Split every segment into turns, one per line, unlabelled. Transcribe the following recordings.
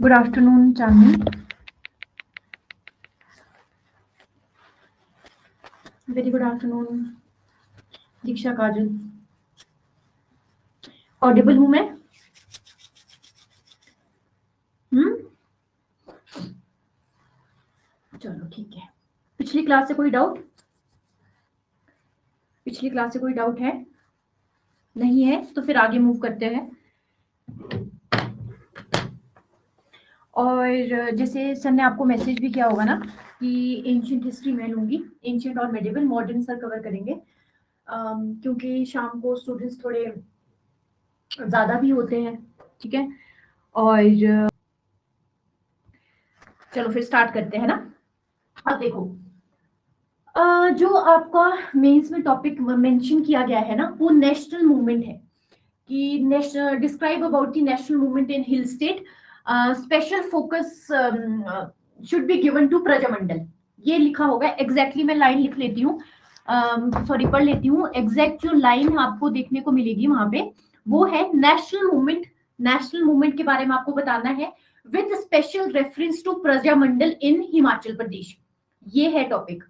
Good afternoon चांदनी, very good afternoon दीक्षा, काजल। Audible हूं मैं? चलो ठीक है। पिछली क्लास से कोई डाउट? पिछली क्लास से कोई डाउट है? नहीं है तो फिर आगे मूव करते हैं। और जैसे सर ने आपको मैसेज भी किया होगा ना कि एंशियंट हिस्ट्री मैं लूंगी, एंशियंट और मेडिवल, मॉडर्न सर कवर करेंगे। क्योंकि शाम को स्टूडेंट्स थोड़े ज्यादा भी होते हैं, ठीक है। और चलो फिर स्टार्ट करते हैं ना। अब देखो, जो आपका मेंस में टॉपिक मेंशन किया गया है ना, वो नेशनल मूवमेंट है कि national describe about the national movement in hill state, special focus should be given to Prajamandal. ये लिखा होगा एग्जैक्टली। मैं लाइन लिख लेती हूँ, सॉरी पढ़ लेती हूँ। एग्जैक्ट जो लाइन आपको देखने को मिलेगी वहां पे वो है नेशनल मूवमेंट। नेशनल मूवमेंट के बारे में आपको बताना है with special reference to Prajamandal in Himachal Pradesh. ये है टॉपिक।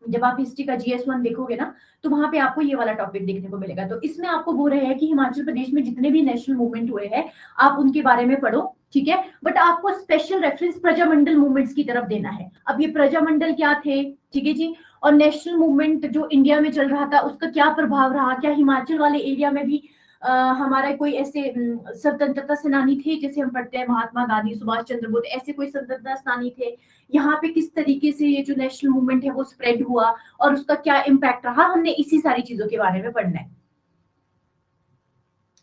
जब आप हिस्ट्री का GS1 देखोगे ना, तो वहां पे आपको ये वाला टॉपिक देखने को मिलेगा। तो इसमें आपको बोल रहे हैं कि हिमाचल प्रदेश में जितने भी नेशनल मूवमेंट हुए हैं आप उनके बारे में पढ़ो, ठीक है। बट आपको स्पेशल रेफरेंस प्रजामंडल मूवमेंट्स की तरफ देना है। अब ये प्रजामंडल क्या थे, ठीक है जी, और नेशनल मूवमेंट जो इंडिया में चल रहा था उसका क्या प्रभाव रहा, क्या हिमाचल वाले एरिया में भी हमारा कोई ऐसे स्वतंत्रता सेनानी थे, जैसे हम पढ़ते हैं महात्मा गांधी, सुभाष चंद्र बोस, ऐसे कोई स्वतंत्रता सेनानी थे यहाँ पे, किस तरीके से ये जो नेशनल मूवमेंट है वो स्प्रेड हुआ और उसका क्या इम्पैक्ट रहा, हमने इसी सारी चीजों के बारे में पढ़ना है,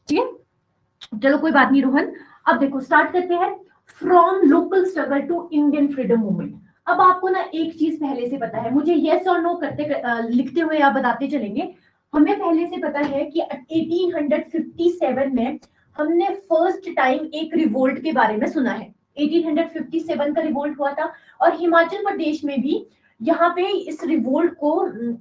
ठीक है। चलो कोई बात नहीं रोहन, अब देखो स्टार्ट करते हैं। From local struggle to Indian freedom movement. अब आपको ना एक चीज पहले से पता है, मुझे यस और नो करते लिखते हुए आप बताते चलेंगे। हमें पहले से पता है कि 1857 में हमने फर्स्ट टाइम एक रिवोल्ट के बारे में सुना है। 1857 का रिवोल्ट हुआ था और हिमाचल प्रदेश में भी यहाँ पे इस रिवोल्ट को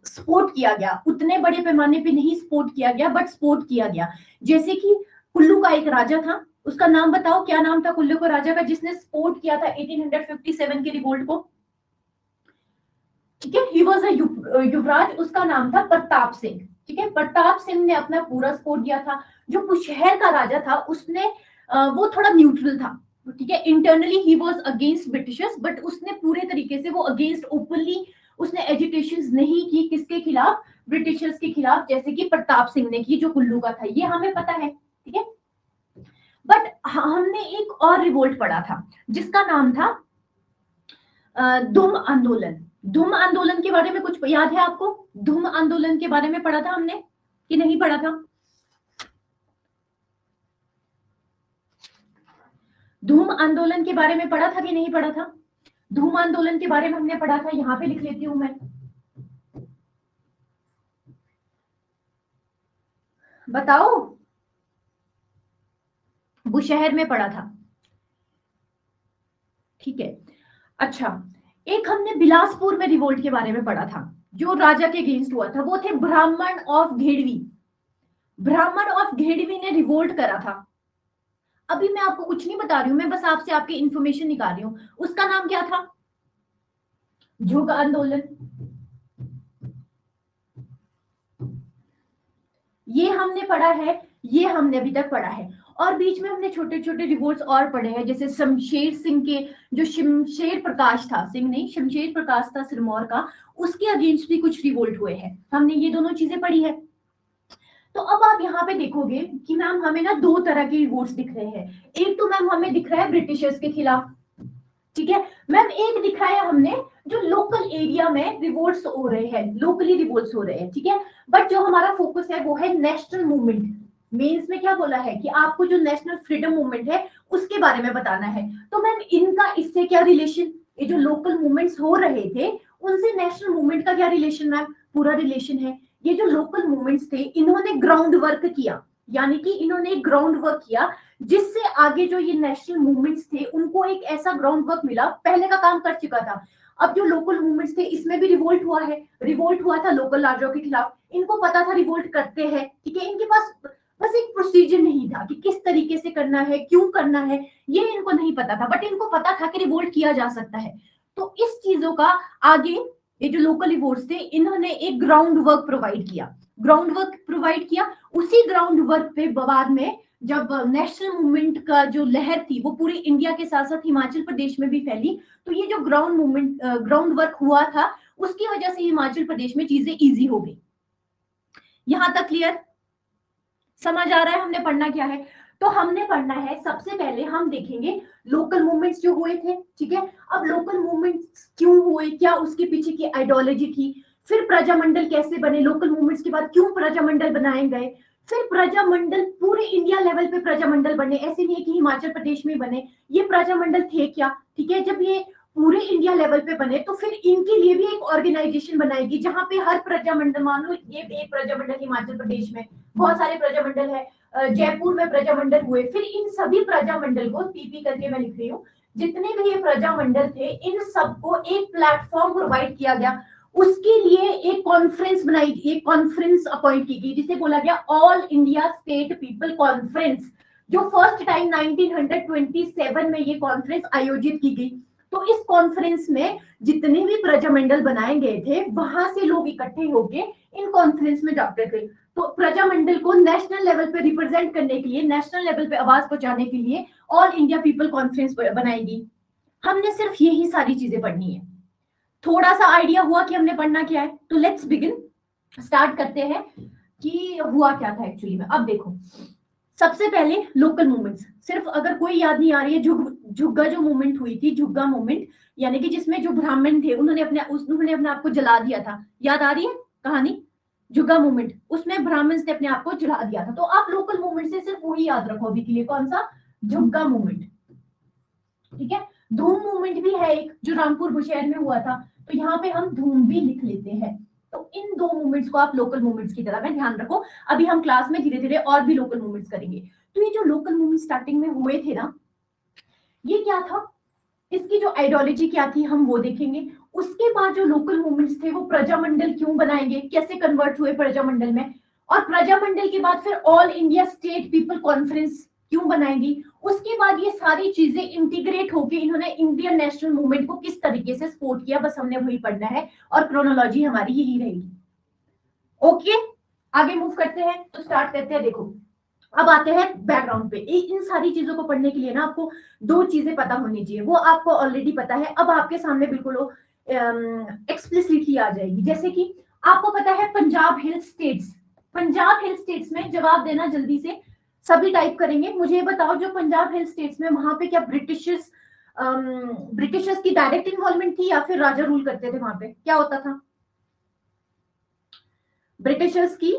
सपोर्ट किया गया। उतने बड़े पैमाने पे नहीं सपोर्ट किया गया बट सपोर्ट किया गया। जैसे कि कुल्लू का एक राजा था, उसका नाम बताओ, क्या नाम था कुल्लू को राजा का जिसने सपोर्ट किया था 1857 के रिवोल्ट को, ठीक है। ही वॉज अ युवराज, उसका नाम था प्रताप सिंह, ठीक है। प्रताप सिंह ने अपना पूरा सपोर्ट दिया था। जो कुशहर का राजा था उसने वो थोड़ा न्यूट्रल था, ठीक है। Internally he was against Britishers but उसने पूरे तरीके से वो अगेंस्ट ओपनली उसने एजुटेशन नहीं की, किसके खिलाफ, ब्रिटिशर्स के खिलाफ, जैसे कि प्रताप सिंह ने की जो कुल्लू का था, ये हमें पता है, ठीक है। बट हमने एक और रिवोल्ट पढ़ा था जिसका नाम था धूम आंदोलन। धूम आंदोलन के बारे में कुछ याद है आपको? धूम आंदोलन के बारे में पढ़ा था हमने कि नहीं पढ़ा था? धूम आंदोलन के बारे में पढ़ा था कि नहीं पढ़ा था? धूम आंदोलन के बारे में हमने पढ़ा था, यहां पे लिख लेती हूं मैं, बताओ। बुशहर में पढ़ा था, ठीक है। अच्छा, एक हमने बिलासपुर में रिवोल्ट के बारे में पढ़ा था जो राजा के अगेंस्ट हुआ था, वो थे ब्राह्मण ऑफ घेड़वी। ब्राह्मण ऑफ घेड़वी ने रिवोल्ट करा था। अभी मैं आपको कुछ नहीं बता रही हूं, मैं बस आपसे आपकी इंफॉर्मेशन निकाल रही हूं। उसका नाम क्या था? जुग आंदोलन। ये हमने पढ़ा है, ये हमने अभी तक पढ़ा है। और बीच में हमने छोटे छोटे रिवोल्ट्स और पढ़े हैं, जैसे शमशेर सिंह के, जो शमशेर प्रकाश था, सिंह नहीं शमशेर प्रकाश था सिरमौर का, उसके अगेंस्ट भी कुछ रिवोल्ट हुए हैं। हमने ये दोनों चीजें पढ़ी है। तो अब आप यहाँ पे देखोगे कि मैम हमें ना दो तरह के रिवोल्ट्स दिख रहे हैं। एक तो मैम हमें दिख रहा है ब्रिटिशर्स के खिलाफ, ठीक है मैम। एक दिखाया हमने जो लोकल एरिया में रिवोल्ट्स हो रहे हैं, लोकली रिवोल्ट्स हो रहे हैं, ठीक है। बट जो हमारा फोकस है वो है नेशनल मूवमेंट। मेंस में क्या बोला है कि आपको जो नेशनल फ्रीडम मूवमेंट है उसके बारे में बताना है। तो मैम इनका इससे क्या रिलेशन, ये जो लोकल मूवमेंट्स हो रहे थे उनसे नेशनल मूवमेंट का क्या रिलेशन? मैम पूरा रिलेशन है। ये जो लोकल मूवमेंट्स थे इन्होंने ग्राउंड वर्क किया, यानी कि इन्होंने ग्राउंड वर्क किया जिससे आगे जो ये नेशनल मूवमेंट्स थे उनको एक ऐसा ग्राउंड वर्क मिला, पहले का काम कर चुका था। अब जो लोकल मूवमेंट्स थे इसमें भी रिवोल्ट हुआ है, रिवोल्ट हुआ था लोकल राजाओं के खिलाफ, इनको पता था रिवोल्ट करते हैं, ठीक है। इनके पास बस बेसिक प्रोसीजर नहीं था कि किस तरीके से करना है, क्यों करना है, ये इनको नहीं पता था, बट इनको पता था कि रिवोल्ट किया जा सकता है। तो इस चीजों का आगे ये जो लोकल रिवोल्ट्स थे, इन्होंने एक ग्राउंड वर्क प्रोवाइड किया, ग्राउंड वर्क प्रोवाइड किया। उसी ग्राउंड वर्क पे बाद में जब नेशनल मूवमेंट का जो लहर थी वो पूरी इंडिया के साथ साथ हिमाचल प्रदेश में भी फैली, तो ये जो ग्राउंड मूवमेंट ग्राउंड वर्क हुआ था, उसकी वजह से हिमाचल प्रदेश में चीजें इजी हो गई। यहां तक क्लियर? समझ आ रहा है हमने पढ़ना क्या है? तो हमने पढ़ना है, सबसे पहले हम देखेंगे लोकल मूवमेंट्स जो हुए थे, ठीक है। अब लोकल मूवमेंट्स क्यों हुए, क्या उसके पीछे की आइडियोलॉजी थी, फिर प्रजामंडल कैसे बने, लोकल मूवमेंट्स के बाद क्यों प्रजामंडल बनाए गए, फिर प्रजामंडल पूरे इंडिया लेवल पे प्रजामंडल बने, ऐसे नहीं है कि हिमाचल प्रदेश में बने, ये प्रजामंडल थे क्या, ठीक है। जब ये पूरे इंडिया लेवल पे बने तो फिर इनके लिए भी एक ऑर्गेनाइजेशन बनाएगी जहां पे हर प्रजामंडल, मान लो ये एक प्रजामंडल हिमाचल प्रदेश में, बहुत सारे प्रजामंडल है, जयपुर में प्रजामंडल हुए, फिर इन सभी प्रजामंडल को पीपी करके मैं लिख रही हूँ, जितने भी ये प्रजामंडल थे इन सबको एक प्लेटफॉर्म प्रोवाइड किया गया, उसके लिए एक कॉन्फ्रेंस बनाई, एक कॉन्फ्रेंस अपॉइंट की गई जिसे बोला गया all India State People Conference, जो फर्स्ट टाइम 1927 में ये कॉन्फ्रेंस आयोजित की गई। तो इस कॉन्फ्रेंस में जितने भी प्रजामंडल बनाए गए थे वहां से लोग इकट्ठे होके इन कॉन्फ्रेंस में जाते थे। तो प्रजामंडल को नेशनल लेवल पे रिप्रेजेंट करने के लिए, नेशनल लेवल पे आवाज पहुंचाने के लिए ऑल इंडिया पीपल कॉन्फ्रेंस बनाएगी। हमने सिर्फ यही सारी चीजें पढ़नी है। थोड़ा सा आइडिया हुआ कि हमने पढ़ना क्या है? तो लेट्स बिगिन, स्टार्ट करते हैं कि हुआ क्या था एक्चुअली में। अब देखो, सबसे पहले लोकल मूवमेंट्स, सिर्फ अगर कोई याद नहीं आ रही है, झुग्गा जो मूवमेंट हुई थी, झुग्गा मूवमेंट, यानी कि जिसमें जो ब्राह्मण थे उन्होंने अपने आप को जला दिया था, याद आ रही है कहानी? झुग्गा मूवमेंट, उसमें ब्राह्मण्स ने अपने आप को जला दिया था। तो आप लोकल मूवमेंट से सिर्फ वही याद रखो अभी के लिए, कौन सा? झुग्गा मूवमेंट, ठीक है। धूम मूवमेंट भी है एक, जो रामपुर बुशहर में हुआ था, तो यहाँ पे हम धूम भी लिख लेते हैं। तो इन दो मूवमेंट्स को आप लोकल मूवमेंट्स की तरह में ध्यान रखो। अभी हम क्लास में धीरे धीरे और भी लोकल मूवमेंट्स करेंगे। तो ये जो लोकल मूवमेंट स्टार्टिंग में हुए थे ना, ये क्या था, इसकी जो आइडियोलॉजी क्या थी हम वो देखेंगे। उसके बाद जो लोकल मूवमेंट्स थे वो प्रजामंडल क्यों बनाएंगे, कैसे कन्वर्ट हुए प्रजामंडल में, और प्रजामंडल के बाद फिर all India State People conference क्यों बनाएंगी। उसके बाद ये सारी चीजें इंटीग्रेट होकर इन्होंने इंडियन नेशनल मूवमेंट को किस तरीके से सपोर्ट किया, बस हमने वही पढ़ना है और क्रोनोलॉजी हमारी यही रहेगी। ओके, आगे मूव करते हैं, तो स्टार्ट करते हैं। देखो, अब आते हैं बैकग्राउंड पे। इन सारी चीजों को पढ़ने के लिए ना आपको दो चीजें पता होनी चाहिए, वो आपको ऑलरेडी पता है, अब आपके सामने बिल्कुल एक्सप्लिसिटली आ जाएगी। जैसे कि आपको पता है पंजाब हिल स्टेट्स, पंजाब हिल स्टेट्स में जवाब देना जल्दी से, सभी टाइप करेंगे। मुझे बताओ, जो पंजाब हिल स्टेट्स में, वहां पे क्या ब्रिटिशर्स की डायरेक्ट इन्वॉल्वमेंट थी या फिर राजा रूल करते थे? वहां पे क्या होता था? ब्रिटिशर्स की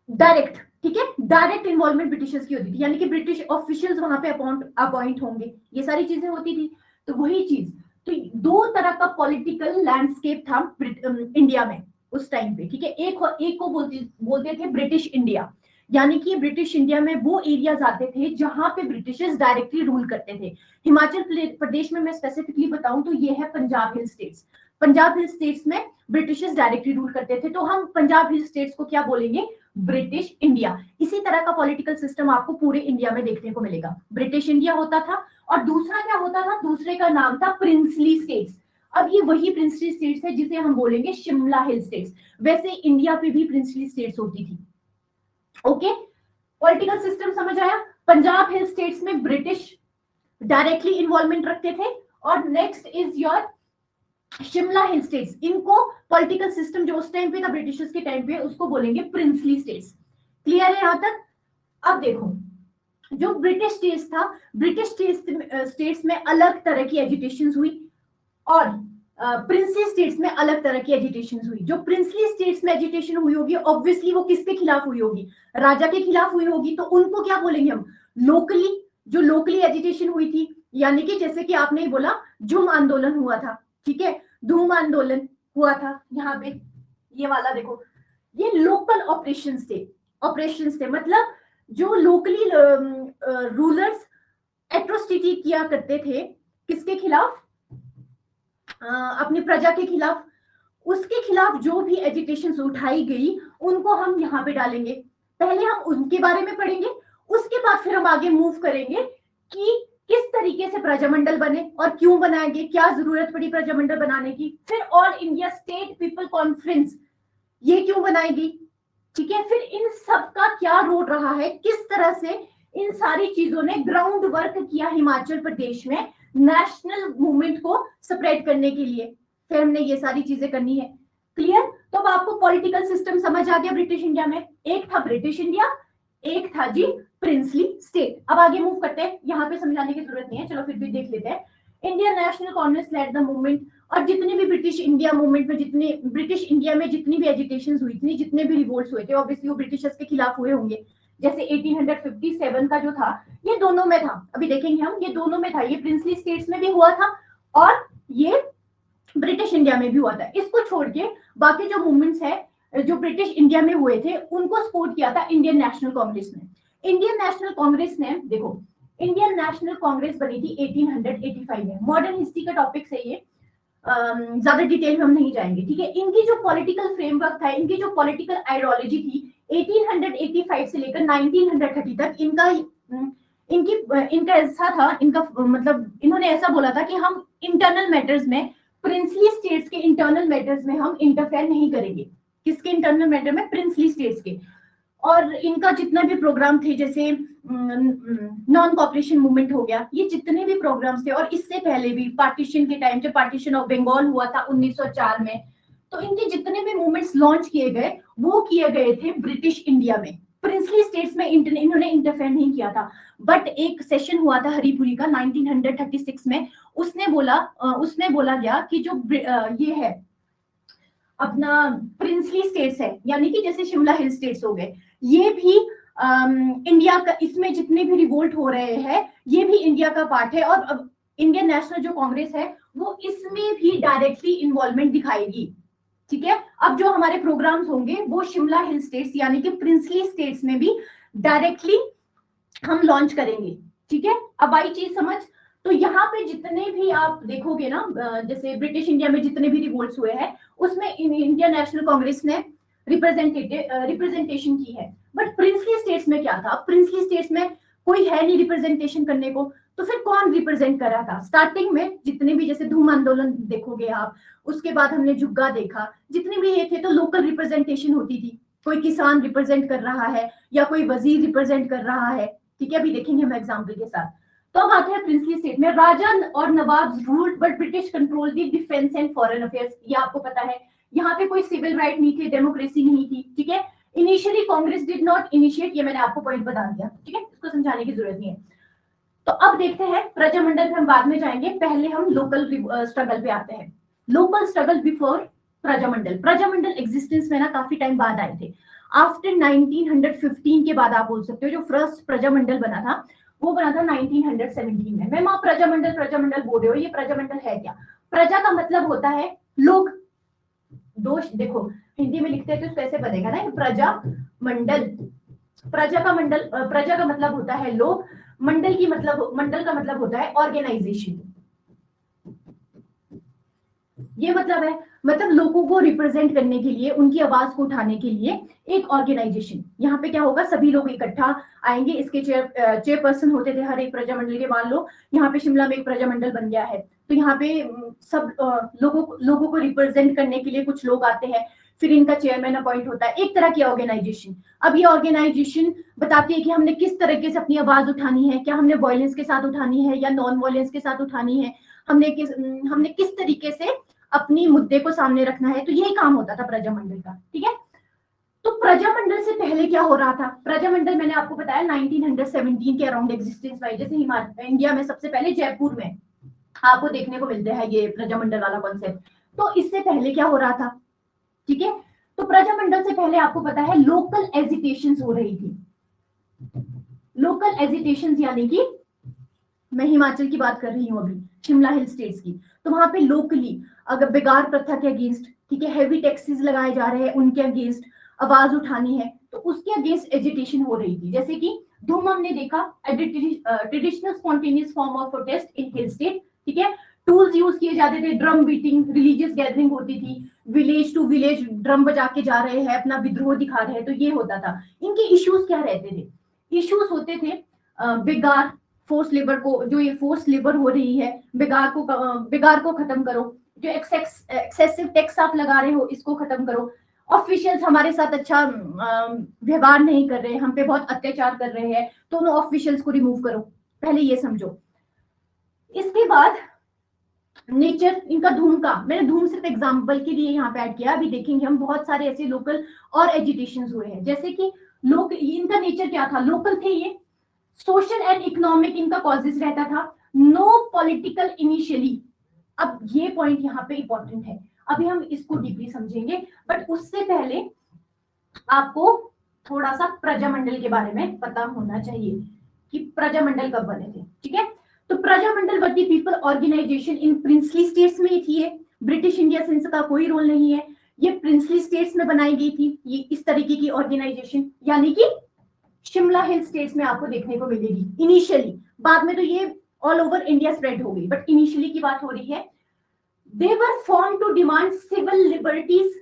डायरेक्ट, ठीक है, डायरेक्ट इन्वॉल्वमेंट ब्रिटिशर्स की होती थी, यानी कि ब्रिटिश ऑफिशियल्स वहां पे अपॉइंट होंगे, ये सारी चीजें होती थी। तो वही चीज, तो दो तरह का पॉलिटिकल लैंडस्केप था इंडिया में उस टाइम पे, ठीक है। एक को बोलते थे ब्रिटिश इंडिया, यानी कि ब्रिटिश इंडिया में वो एरियाज आते थे जहां पे ब्रिटिशर्स डायरेक्टली रूल करते थे। हिमाचल प्रदेश में मैं स्पेसिफिकली बताऊं तो ये है पंजाब हिल स्टेट्स। पंजाब हिल स्टेट्स में ब्रिटिशर्स डायरेक्टली रूल करते थे, तो हम पंजाब हिल स्टेट्स को क्या बोलेंगे? British India. इसी तरह का पॉलिटिकल सिस्टम आपको पूरे इंडिया में देखने को मिलेगा। ब्रिटिश इंडिया होता था, और दूसरा क्या होता था? दूसरे का नाम था प्रिंसली स्टेट्स। अब ये वही प्रिंसली स्टेट्स है जिसे हम बोलेंगे शिमला हिल स्टेट्स। वैसे इंडिया पे भी प्रिंसली स्टेट्स होती थी। ओके, पॉलिटिकल सिस्टम समझ आया? पंजाब हिल स्टेट्स में ब्रिटिश डायरेक्टली इन्वॉल्वमेंट रखते थे, और next is your Shimla hill states. इनको पॉलिटिकल सिस्टम जो उस टाइम पे था ब्रिटिशर्स के टाइम पे, उसको बोलेंगे प्रिंसली स्टेट्स। क्लियर है यहां तक? अब देखो, जो ब्रिटिश स्टेट्स था, ब्रिटिश स्टेट्स में अलग तरह की एजुटेशन हुई, और प्रिंसली स्टेट्स में अलग तरह की एजुटेशन हुई। जो प्रिंसली स्टेट्स में एजुटेशन हुई होगी, ऑब्वियसली वो किसके खिलाफ हुई होगी? राजा के खिलाफ हुई होगी। तो उनको क्या बोलेंगे हम? लोकली, जो लोकली एजुटेशन हुई थी, यानी कि जैसे कि आपने ही बोला झूम आंदोलन हुआ था, ठीक है, धूम आंदोलन हुआ था यहाँ पे, ये वाला देखो, ये लोकल ऑपरेशंस थे, मतलब जो लोकली रूलर्स एट्रोसिटी किया करते थे, किसके खिलाफ? अपनी प्रजा के खिलाफ। उसके खिलाफ जो भी एजिटेशन उठाई गई, उनको हम यहाँ पे डालेंगे। पहले हम उनके बारे में पढ़ेंगे, उसके बाद फिर हम आगे मूव करेंगे कि किस तरीके से प्रजामंडल बने और क्यों बनाएंगे, क्या जरूरत पड़ी प्रजामंडल बनाने की, फिर all India State People conference ये क्यों बनाएगी, ठीक है, फिर इन सब का क्या रोल रहा है, किस तरह से इन सारी चीजों ने ग्राउंड वर्क किया हिमाचल प्रदेश में नेशनल मूवमेंट को स्प्रेड करने के लिए, फिर हमने ये सारी चीजें करनी है। क्लियर? तो अब आपको पॉलिटिकल सिस्टम समझ आ गया ब्रिटिश इंडिया में, एक था ब्रिटिश इंडिया, एक था जी प्रिंसली स्टेट। अब आगे मूव करते हैं, यहाँ पे समझाने की जरूरत नहीं है, चलो फिर भी देख लेते हैं। Indian National Congress led the movement, और जितने भी ब्रिटिश इंडिया मूवमेंट में, जितने ब्रिटिश इंडिया में जितनी भी एजिटेशन हुई थी, जितने भी रिवोल्ट्स हुए थे, ऑब्वियसली वो ब्रिटिशर्स के खिलाफ हुए होंगे। जैसे 1857 का जो था, ये दोनों में था, अभी देखेंगे हम, ये दोनों में था, ये प्रिंसली स्टेट्स में भी हुआ था और ये ब्रिटिश इंडिया में भी हुआ था। इसको छोड़ के बाकी जो मूवमेंट्स है जो ब्रिटिश इंडिया में हुए थे, उनको सपोर्ट किया था इंडियन नेशनल कांग्रेस ने। इंडियन नेशनल कांग्रेस ने, देखो, इंडियन नेशनल कांग्रेस बनी थी 1885 में। मॉडर्न हिस्ट्री का टॉपिक है ये, ज्यादा डिटेल में हम नहीं जाएंगे, ठीक है। इनकी जो पॉलिटिकल फ्रेमवर्क था, इनकी जो पॉलिटिकल आइडियोलॉजी थी, 1885 से लेकर 1930 तक इनका ऐसा था, इनका मतलब इन्होंने ऐसा बोला था कि हम इंटरनल मैटर्स में, प्रिंसली स्टेट्स के इंटरनल मैटर्स में हम इंटरफेयर नहीं करेंगे। किसके इंटरनल मैटर में? प्रिंसली स्टेट्स के। और इनका जितना भी प्रोग्राम थे, जैसे नॉन कॉपरेशन मूवमेंट हो गया, ये जितने भी प्रोग्राम्स थे, और इससे पहले भी पार्टीशन के टाइम, जब पार्टीशन ऑफ बंगाल हुआ था 1904 में, तो इनके जितने भी मूवमेंट्स लॉन्च किए गए, वो किए गए थे ब्रिटिश इंडिया में। प्रिंसली स्टेट्स में इन्होंने इंटरफेयर नहीं किया था। बट एक सेशन हुआ था हरिपुरी का 1936 में, उसने बोला गया कि जो ये है अपना प्रिंसली स्टेट्स है, यानी कि जैसे शिमला हिल स्टेट्स हो गए, ये भी इंडिया का, इसमें जितने भी रिवोल्ट हो रहे हैं, ये भी इंडिया का पार्ट है, और इंडियन नेशनल जो कांग्रेस है वो इसमें भी डायरेक्टली इन्वॉल्वमेंट दिखाएगी, ठीक है। अब जो हमारे प्रोग्राम्स होंगे वो शिमला हिल स्टेट्स यानी कि प्रिंसली स्टेट्स में भी डायरेक्टली हम लॉन्च करेंगे, ठीक है। अब आई चीज समझ। तो यहाँ पे जितने भी आप देखोगे ना, जैसे ब्रिटिश इंडिया में जितने भी रिवोल्ट्स हुए हैं, उसमें इंडियन नेशनल कांग्रेस ने रिप्रेजेंटेशन की है। बट प्रिंसली स्टेट्स में क्या था? प्रिंसली स्टेट्स में कोई है नहीं रिप्रेजेंटेशन करने को, तो फिर कौन रिप्रेजेंट कर रहा था? स्टार्टिंग में जितने भी, जैसे धूम आंदोलन देखोगे आप, उसके बाद हमने जुग्गा देखा, जितने भी ये थे, तो लोकल रिप्रेजेंटेशन होती थी। कोई किसान रिप्रेजेंट कर रहा है या कोई वजीर रिप्रेजेंट कर रहा है, ठीक है। अभी देखेंगे हम एग्जाम्पल के साथ। तो अब आते हैं प्रिंसली स्टेट में। राजा और नवाब ruled but British control the defence and foreign affairs, ये आपको पता है। यहाँ पे कोई सिविल राइट नहीं थे, डेमोक्रेसी नहीं थी, ठीक है। Initially Congress did not initiate, ये मैंने आपको पॉइंट बता दिया, ठीक है, इसको समझाने की जरूरत नहीं है। तो अब देखते हैं प्रजामंडल पे हम बाद में जाएंगे, पहले हम लोकल स्ट्रगल पे आते हैं। Local struggle before Prajamandal. Prajamandal existence में ना काफी टाइम बाद आए थे, आफ्टर 1915 के बाद आप बोल सकते हो। जो फर्स्ट प्रजामंडल बना था वो बना था 1917 में। मैम आप प्रजामंडल बोल रहे हो, ये प्रजामंडल है क्या? प्रजा का मतलब होता है लोग। दोष देखो, हिंदी में लिखते हैं तो कैसे बनेगा ना, प्रजा मंडल। प्रजा का मतलब होता है लोग, मंडल का मतलब होता है ऑर्गेनाइजेशन। ये मतलब है, मतलब लोगों को रिप्रेजेंट करने के लिए, उनकी आवाज को उठाने के लिए एक ऑर्गेनाइजेशन। यहाँ पे क्या होगा, सभी लोग इकट्ठा आएंगे। इसके चेयरपर्सन होते थे हर एक प्रजामंडल के। मान लो यहाँ पे शिमला में एक प्रजामंडल बन गया है, तो यहाँ पे सब लोगों को रिप्रेजेंट करने के लिए कुछ लोग आते हैं, फिर इनका चेयरमैन अपॉइंट होता है, एक तरह की ऑर्गेनाइजेशन। अब ये ऑर्गेनाइजेशन बताती है कि हमने किस तरीके से अपनी आवाज उठानी है, क्या हमने वायलेंस के साथ उठानी है या नॉन वायलेंस के साथ उठानी है, हमने किस तरीके से अपनी मुद्दे को सामने रखना है। तो यही काम होता था प्रजामंडल का, ठीक है। तो प्रजामंडल से पहले क्या हो रहा था? प्रजामंडल मैंने आपको बताया 1917 के अराउंड एग्जिस्टेंस में। जैसे इंडिया में सबसे पहले जयपुर में आपको देखने को मिलते हैं ये प्रजामंडल वाला कॉन्सेप्ट। तो इससे पहले क्या हो रहा था, ठीक है। तो प्रजामंडल से पहले आपको पता है लोकल एजिटेशंस हो रही थी। लोकल एजिटेशंस यानी कि मैं हिमाचल की बात कर रही हूँ अभी, शिमला हिल स्टेट्स की। तो वहां पे लोकली अगर बेगार प्रथा के अगेंस्ट, ठीक है, हैवी टैक्सेस लगाए जा रहे हैं, उनके अगेंस्ट आवाज उठानी है, तो उसके अगेंस्ट एजिटेशन हो रही थी। जैसे कि धूम हमने देखा, traditional spontaneous form of protest in hill state, ठीक है, टूल्स यूज किए जाते थे, ड्रम बीटिंग, रिलीजियस गैदरिंग होती थी, विलेज टू विलेज ड्रम बजा के जा रहे हैं, अपना विद्रोह दिखा रहे हैं, तो ये होता था। इनके इश्यूज क्या रहते थे? इश्यूज होते थे बेगार, फोर्स लेबर को, जो ये फोर्स लेबर हो रही है, बेगार को खत्म करो, जो एक्सेसिव टैक्स आप लगा रहे हो इसको खत्म करो, ऑफिशियल्स हमारे साथ अच्छा व्यवहार नहीं कर रहे, हम पे बहुत अत्याचार कर रहे हैं, तो उन ऑफिशियल्स को रिमूव करो, पहले ये समझो। इसके बाद नेचर, इनका धूम का, मैंने धूम सिर्फ एग्जांपल के लिए यहाँ पे ऐड किया, अभी देखेंगे हम बहुत सारे ऐसे लोकल और एजिटेशन हुए हैं, जैसे कि लोग, इनका नेचर क्या था, लोकल थे ये, सोशल एंड इकोनॉमिक इनका कॉजेस रहता था, नो पॉलिटिकल इनिशियली। अब ये पॉइंट यहाँ पे इंपॉर्टेंट है, अभी हम इसको डीपली समझेंगे, बट उससे पहले आपको थोड़ा सा प्रजामंडल के बारे में पता होना चाहिए कि प्रजामंडल कब बने थे, ठीक है? तो प्रजामंडल वती पीपल ऑर्गेनाइजेशन इन प्रिंसली स्टेट्स में थी, ब्रिटिश इंडिया से इसका कोई रोल नहीं है, ये प्रिंसली स्टेट्स में बनाई गई थी ये इस तरीके की ऑर्गेनाइजेशन, यानी कि शिमला हिल स्टेट्स में आपको देखने को मिलेगी इनिशियली, बाद में तो ये ऑल ओवर इंडिया स्प्रेड हो गई, बट इनिशियली की बात हो रही है। They were form to demand civil liberties,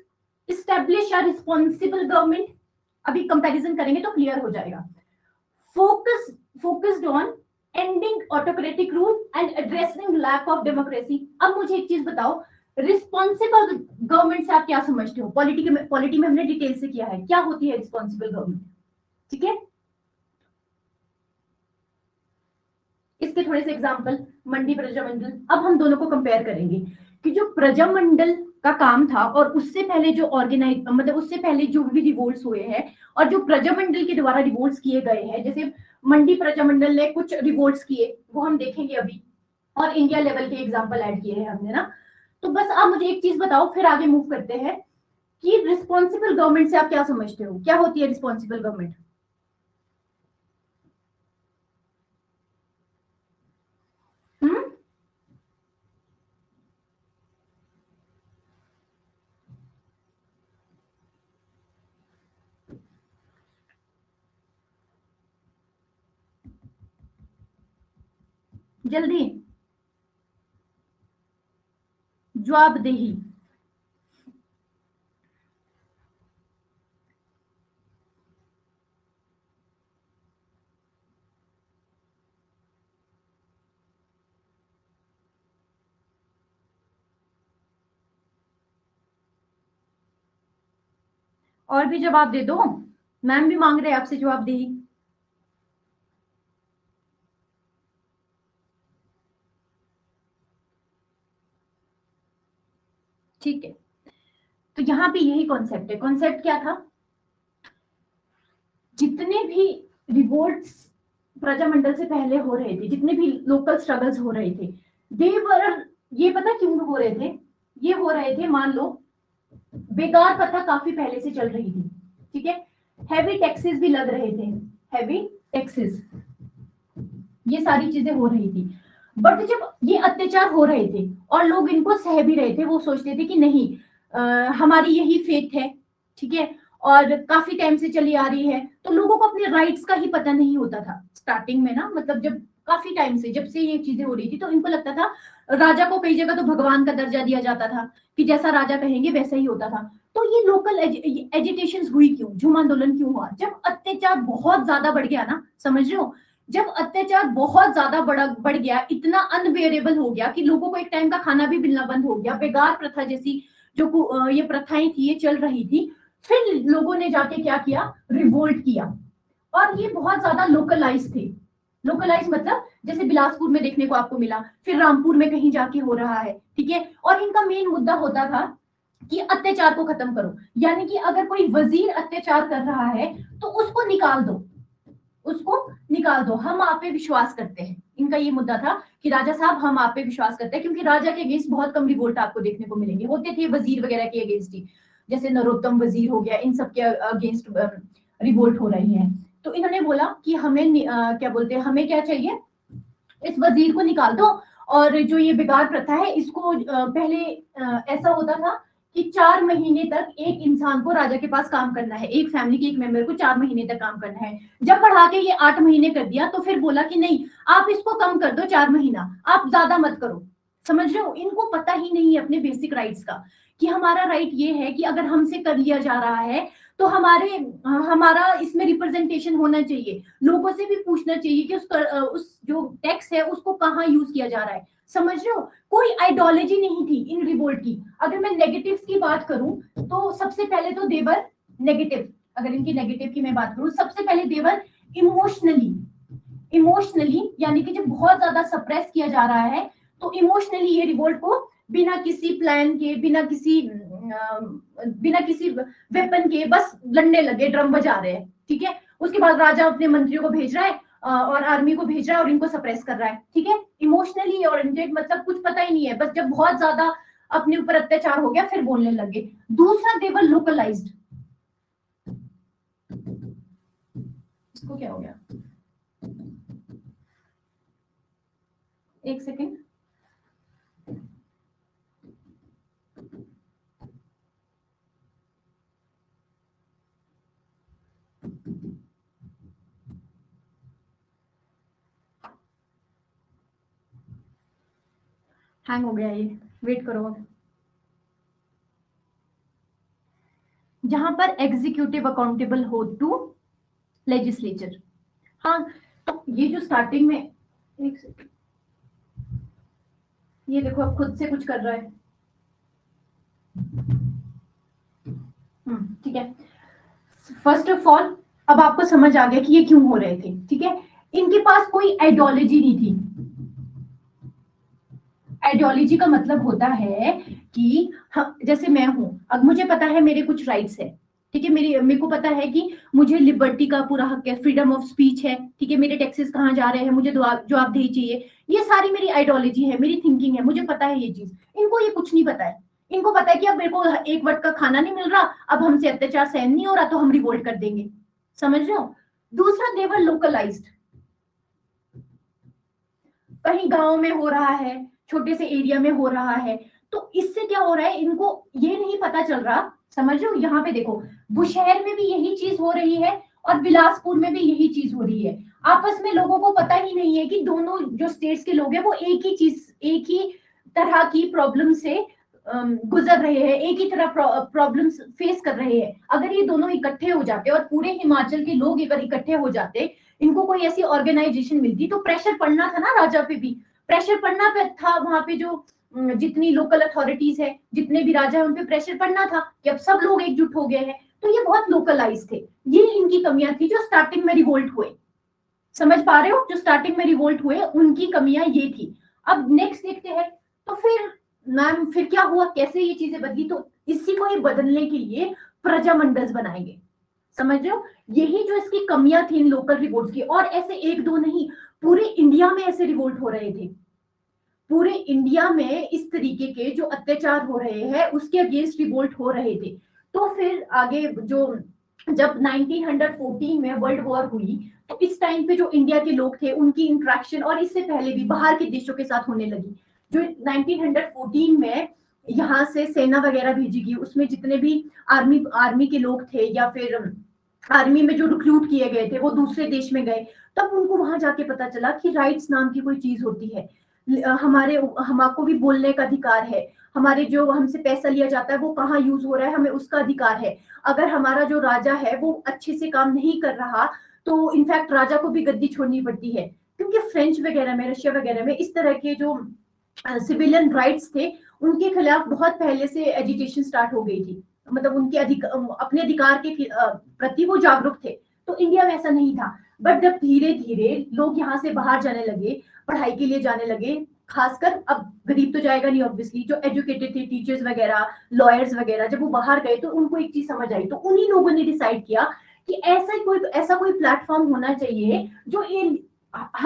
establish a responsible government, अभी कंपैरिजन करेंगे तो क्लियर हो जाएगा। Focused on ending autocratic rule and addressing lack of democracy. अब मुझे एक चीज बताओ, रिस्पॉन्सिबल गवर्नमेंट से आप क्या समझते हो? पॉलिटी में हमने डिटेल से किया है, क्या होती है रिस्पॉन्सिबल गवर्नमेंट, ठीक है? इसके थोड़े से एग्जांपल, मंडी प्रजामंडल। अब हम दोनों को कंपेयर करेंगे कि जो प्रजामंडल का काम था और उससे पहले जो ऑर्गेनाइज, मतलब उससे पहले जो भी रिवोल्ट्स हुए हैं और जो प्रजामंडल के द्वारा रिवोल्ट्स किए गए हैं, जैसे मंडी प्रजामंडल ने कुछ रिवोल्ट्स किए, वो हम देखेंगे अभी, और इंडिया लेवल के एग्जाम्पल ऐड किए हैं हमने ना। तो बस आप मुझे एक चीज बताओ, फिर आगे मूव करते हैं कि रिस्पॉन्सिबल गवर्नमेंट से आप क्या समझते हो, क्या होती है रिस्पॉन्सिबल गवर्नमेंट? जल्दी, जवाबदेही। और भी जवाब दे दो, मैम भी मांग रहे हैं आपसे जवाबदेही। ठीक है, तो यहाँ पे यही कॉन्सेप्ट है। कॉन्सेप्ट क्या था? जितने भी रिवोल्ट्स प्रजामंडल से पहले हो रहे थे, जितने भी लोकल स्ट्रगल्स हो रहे थे, देवर, ये पता क्यों हो रहे थे? ये हो रहे थे, मान लो बेकार प्रथा काफी पहले से चल रही थी, ठीक है, हैवी टैक्सेस भी लग रहे थे, हैवी टैक्सेस, ये सारी चीजें हो रही थी, बट जब ये अत्याचार हो रहे थे और लोग इनको सह भी रहे थे, वो सोचते थे कि नहीं, हमारी यही फेथ है, ठीक है, और काफी टाइम से चली आ रही है, तो लोगों को अपने राइट्स का ही पता नहीं होता था स्टार्टिंग में ना, मतलब जब काफी टाइम से, जब से ये चीजें हो रही थी, तो इनको लगता था, राजा को कई जगह तो भगवान का दर्जा दिया जाता था कि जैसा राजा कहेंगे वैसा ही होता था। तो ये लोकल एजिटेशन हुई क्यों, झूम आंदोलन क्यों हुआ? जब अत्याचार बहुत ज्यादा बढ़ गया ना, समझ रहे हो, जब अत्याचार बहुत ज्यादा बढ़ गया, इतना अनबेरेबल हो गया कि लोगों को एक टाइम का खाना भी मिलना बंद हो गया, बेगार प्रथा जैसी जो ये प्रथाएं थी ये चल रही थी, फिर लोगों ने जाके क्या किया, रिवोल्ट किया, और ये बहुत ज्यादा लोकलाइज थे। लोकलाइज मतलब जैसे बिलासपुर में देखने को आपको मिला, फिर रामपुर में कहीं जाके हो रहा है, ठीक है, और इनका मेन मुद्दा होता था कि अत्याचार को खत्म करो, यानी कि अगर कोई वजीर अत्याचार कर रहा है तो उसको निकाल दो, उसको निकाल दो, हम आप पे विश्वास करते हैं। इनका ये मुद्दा था कि राजा साहब हम आप पे विश्वास करते हैं, क्योंकि राजा के अगेंस्ट बहुत कम रिवोल्ट आपको देखने को मिलेंगे, होते थे वजीर वगैरह के अगेंस्ट ही, जैसे नरोत्तम वजीर हो गया, इन सब के अगेंस्ट रिवोल्ट हो रही है। तो इन्होंने बोला कि हमें क्या बोलते हैं, हमें क्या चाहिए, इस वजीर को निकाल दो, और जो ये बेगार प्रथा है इसको पहले ऐसा होता था कि 4 महीने तक एक इंसान को राजा के पास काम करना है, एक फैमिली के एक मेंबर को 4 महीने तक काम करना है। जब बढ़ा के ये 8 महीने कर दिया, तो फिर बोला कि नहीं, आप इसको कम कर दो, 4 महीना, आप ज्यादा मत करो, समझ रहे हो, इनको पता ही नहीं है अपने बेसिक राइट्स का, कि हमारा राइट ये है कि अगर हमसे कर लिया जा रहा है तो हमारा इसमें रिप्रेजेंटेशन होना चाहिए, लोगों से भी पूछना चाहिए कि उस जो टैक्स है उसको कहाँ यूज किया जा रहा है। समझ रहे हो, कोई आइडियोलॉजी नहीं थी इन रिवोल्ट की। अगर मैं नेगेटिव्स की बात करूं तो सबसे पहले तो देवर नेगेटिव, अगर इनकी नेगेटिव की मैं बात करूं, सबसे पहले देवर इमोशनली यानी कि जब बहुत ज्यादा सप्रेस किया जा रहा है तो इमोशनली ये रिवोल्ट को बिना किसी प्लान के, बिना किसी वेपन के बस लड़ने लगे, ड्रम बजा रहे हैं, ठीक है। उसके बाद राजा अपने मंत्रियों को भेज रहा है और आर्मी को भेज रहा है और इनको सप्रेस कर रहा है, ठीक है। इमोशनली ओरिएंटेड मतलब कुछ पता ही नहीं है, बस जब बहुत ज्यादा अपने ऊपर अत्याचार हो गया फिर बोलने लगे। दूसरा देवर लोकलाइज्ड, इसको क्या हो गया, एक सेकेंड, हैंग हो गया ये, वेट करो। जहां पर एग्जीक्यूटिव अकाउंटेबल हो टू लेजिस्लेचर, हाँ, तो ये जो स्टार्टिंग में, एक सेकेंड, ये देखो अब खुद से कुछ कर रहा है, ठीक है। फर्स्ट ऑफ ऑल अब आपको समझ आ गया कि ये क्यों हो रहे थे, ठीक है। इनके पास कोई आइडियोलॉजी नहीं थी। आइडियोलॉजी का मतलब होता है कि जैसे मैं हूं, अब मुझे पता है मेरे कुछ राइट्स है, ठीक है, मेरे को पता है कि मुझे लिबर्टी का पूरा हक है, फ्रीडम ऑफ स्पीच है, ठीक है, मेरे टैक्सेस कहाँ जा रहे हैं, मुझे जवाबदेही चाहिए, ये सारी मेरी आइडियोलॉजी है, मेरी थिंकिंग है, मुझे पता है ये चीज। इनको ये कुछ नहीं पता है। इनको पता है कि अब मेरे को एक वक्त का खाना नहीं मिल रहा, अब हमसे अत्याचार सहन नहीं हो रहा तो हम रिवोल्ट कर देंगे। समझ रहे हो। दूसरा देवर लोकलाइज्ड, कहीं गांव में हो रहा है, छोटे से एरिया में हो रहा है, तो इससे क्या हो रहा है, इनको ये नहीं पता चल रहा। समझ रहे हो, यहाँ पे देखो बुशहर में भी यही चीज हो रही है और बिलासपुर में भी यही चीज हो रही है। आपस में लोगों को पता ही नहीं है कि दोनों जो स्टेट्स के लोग हैं वो एक ही चीज, एक ही तरह की प्रॉब्लम से गुजर रहे हैं, एक ही तरह प्रॉब्लम्स फेस कर रहे हैं। अगर ये दोनों इकट्ठे हो जाते और पूरे हिमाचल के लोग अगर इकट्ठे हो जाते, इनको कोई ऐसी ऑर्गेनाइजेशन मिलती, तो प्रेशर पड़ना था ना राजा पे भी, प्रेशर पड़ना पे था वहां पे जो जितनी लोकल अथॉरिटीज है, जितने भी राजा है, उन पे प्रेशर पड़ना था कि अब सब लोग एकजुट हो गए हैं। तो ये बहुत लोकलाइज थे, ये इनकी कमियां थी जो स्टार्टिंग में रिवोल्ट हुए। समझ पा रहे हो, जो स्टार्टिंग में रिवोल्ट हुए उनकी कमियां ये थी। अब नेक्स्ट देखते हैं, तो फिर मैम फिर क्या हुआ, कैसे ये चीजें बदली, तो इसी को ही बदलने के लिए प्रजामंडल बनाएंगे। समझ रहे हो, यही जो इसकी कमियां थी इन लोकल रिवोल्ट की, और ऐसे एक दो नहीं, पूरे इंडिया में ऐसे रिवोल्ट हो रहे थे। पूरे इंडिया में इस तरीके के जो अत्याचार हो रहे हैं उसके अगेंस्ट रिवोल्ट हो रहे थे। तो फिर आगे जो जब 1914 में वर्ल्ड वॉर हुई, तो इस टाइम पे जो इंडिया के लोग थे उनकी इंट्रैक्शन और इससे पहले भी बाहर के देशों के साथ होने लगी। जो 1914 में यहाँ से सेना वगैरह भेजी गई, उसमें जितने भी आर्मी के लोग थे या फिर आर्मी में जो रिक्रूट किए गए थे वो दूसरे देश में गए, तब उनको वहां जाके पता चला कि राइट्स नाम की कोई चीज होती है, हमको भी बोलने का अधिकार है, हमारे जो हमसे पैसा लिया जाता है वो कहाँ यूज हो रहा है, हमें उसका अधिकार है। अगर हमारा जो राजा है वो अच्छे से काम नहीं कर रहा तो इनफैक्ट राजा को भी गद्दी छोड़नी पड़ती है, क्योंकि फ्रेंच वगैरह में, रशिया वगैरह में इस तरह के जो सिविलियन राइट्स थे उनके खिलाफ बहुत पहले से एजिटेशन स्टार्ट हो गई थी, मतलब उनके अपने अधिकार के प्रति वो जागरूक थे। तो इंडिया में ऐसा नहीं था। बट जब धीरे धीरे लोग यहाँ से बाहर जाने लगे, पढ़ाई के लिए जाने लगे, खासकर अब गरीब तो जाएगा नहीं ऑब्वियसली, जो एजुकेटेड थे टीचर्स वगैरह, लॉयर्स वगैरह, जब वो बाहर गए तो उनको एक चीज समझ आई, तो उन्हीं लोगों ने डिसाइड किया कि ऐसा कोई प्लेटफॉर्म होना चाहिए जो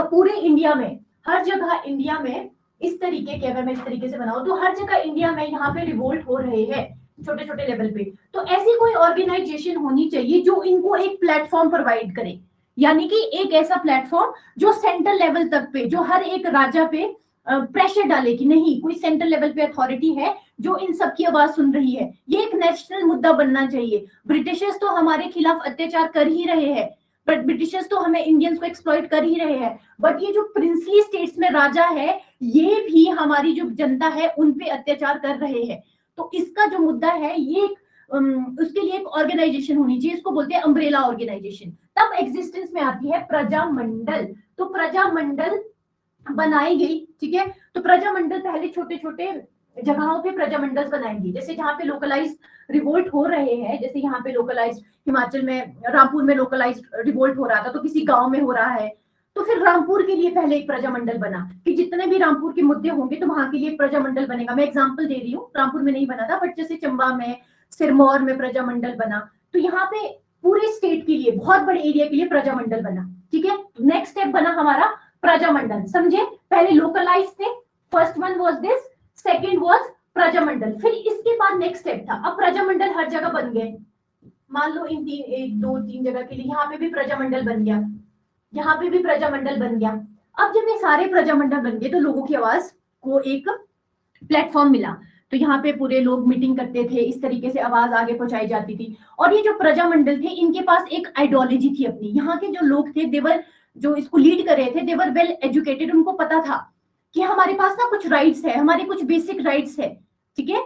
पूरे इंडिया में, हर जगह इंडिया में इस तरीके के, अगर मैं इस तरीके से बनाऊं तो हर जगह इंडिया में यहाँ पे रिवोल्ट हो रहे हैं छोटे छोटे लेवल पे, तो ऐसी कोई ऑर्गेनाइजेशन होनी चाहिए जो इनको एक प्लेटफॉर्म प्रोवाइड करे, यानी कि एक ऐसा प्लेटफॉर्म जो सेंट्रल लेवल तक पे, जो हर एक राजा पे प्रेशर डाले कि नहीं, कोई सेंट्रल लेवल पे अथॉरिटी है जो इन सब की आवाज सुन रही है। ये एक नेशनल मुद्दा बनना चाहिए। ब्रिटिशर्स तो हमारे खिलाफ अत्याचार कर ही रहे हैं, बट ब्रिटिशर्स तो हमें इंडियंस को एक्सप्लॉइट कर ही रहे हैं, बट ये जो प्रिंसली स्टेट्स में राजा है ये भी हमारी जो जनता है उन पे अत्याचार कर रहे हैं। तो इसका जो मुद्दा है ये उसके लिए एक ऑर्गेनाइजेशन होनी चाहिए, इसको बोलते हैं अम्ब्रेला ऑर्गेनाइजेशन। तब एग्जिस्टेंस में आती है प्रजामंडल। तो प्रजामंडल बनाई गई, ठीक है। तो प्रजामंडल पहले छोटे छोटे जगहों पे प्रजामंडल बनाएंगे, जैसे जहाँ पे लोकलाइज रिवोल्ट हो रहे हैं, जैसे यहाँ पे लोकलाइज हिमाचल में रामपुर में लोकलाइज रिवोल्ट हो रहा था, तो किसी गांव में हो रहा है, तो फिर रामपुर के लिए पहले एक प्रजामंडल बना कि जितने भी रामपुर के मुद्दे होंगे तो वहां के लिए एक प्रजामंडल बनेगा। मैं एग्जांपल दे रही हूँ, रामपुर में नहीं बना था, बट जैसे चंबा में, सिरमौर में प्रजामंडल बना, तो यहाँ पे पूरे स्टेट के लिए, बहुत बड़े एरिया के लिए प्रजामंडल बना, ठीक है। नेक्स्ट स्टेप बना हमारा प्रजामंडल, समझे। पहले लोकलाइज थे, first one was this, second was Prajamandal. फिर इसके बाद नेक्स्ट स्टेप था, अब प्रजामंडल हर जगह बन गए। मान लो इन तीन, एक दो तीन जगह के लिए यहाँ पे भी प्रजामंडल बन गया, यहाँ पे भी प्रजामंडल बन गया। अब जब ये सारे प्रजामंडल बन गए तो लोगों की आवाज को एक प्लेटफॉर्म मिला, तो यहाँ पे पूरे लोग मीटिंग करते थे, इस तरीके से आवाज आगे पहुंचाई जाती थी। और ये जो प्रजामंडल थे इनके पास एक आइडियोलॉजी थी अपनी, यहाँ के जो लोग थे देवर, जो इसको लीड कर रहे थे, देवर वेल एजुकेटेड, उनको पता था कि हमारे पास ना कुछ राइट्स है, हमारे कुछ बेसिक राइट्स है, ठीक है।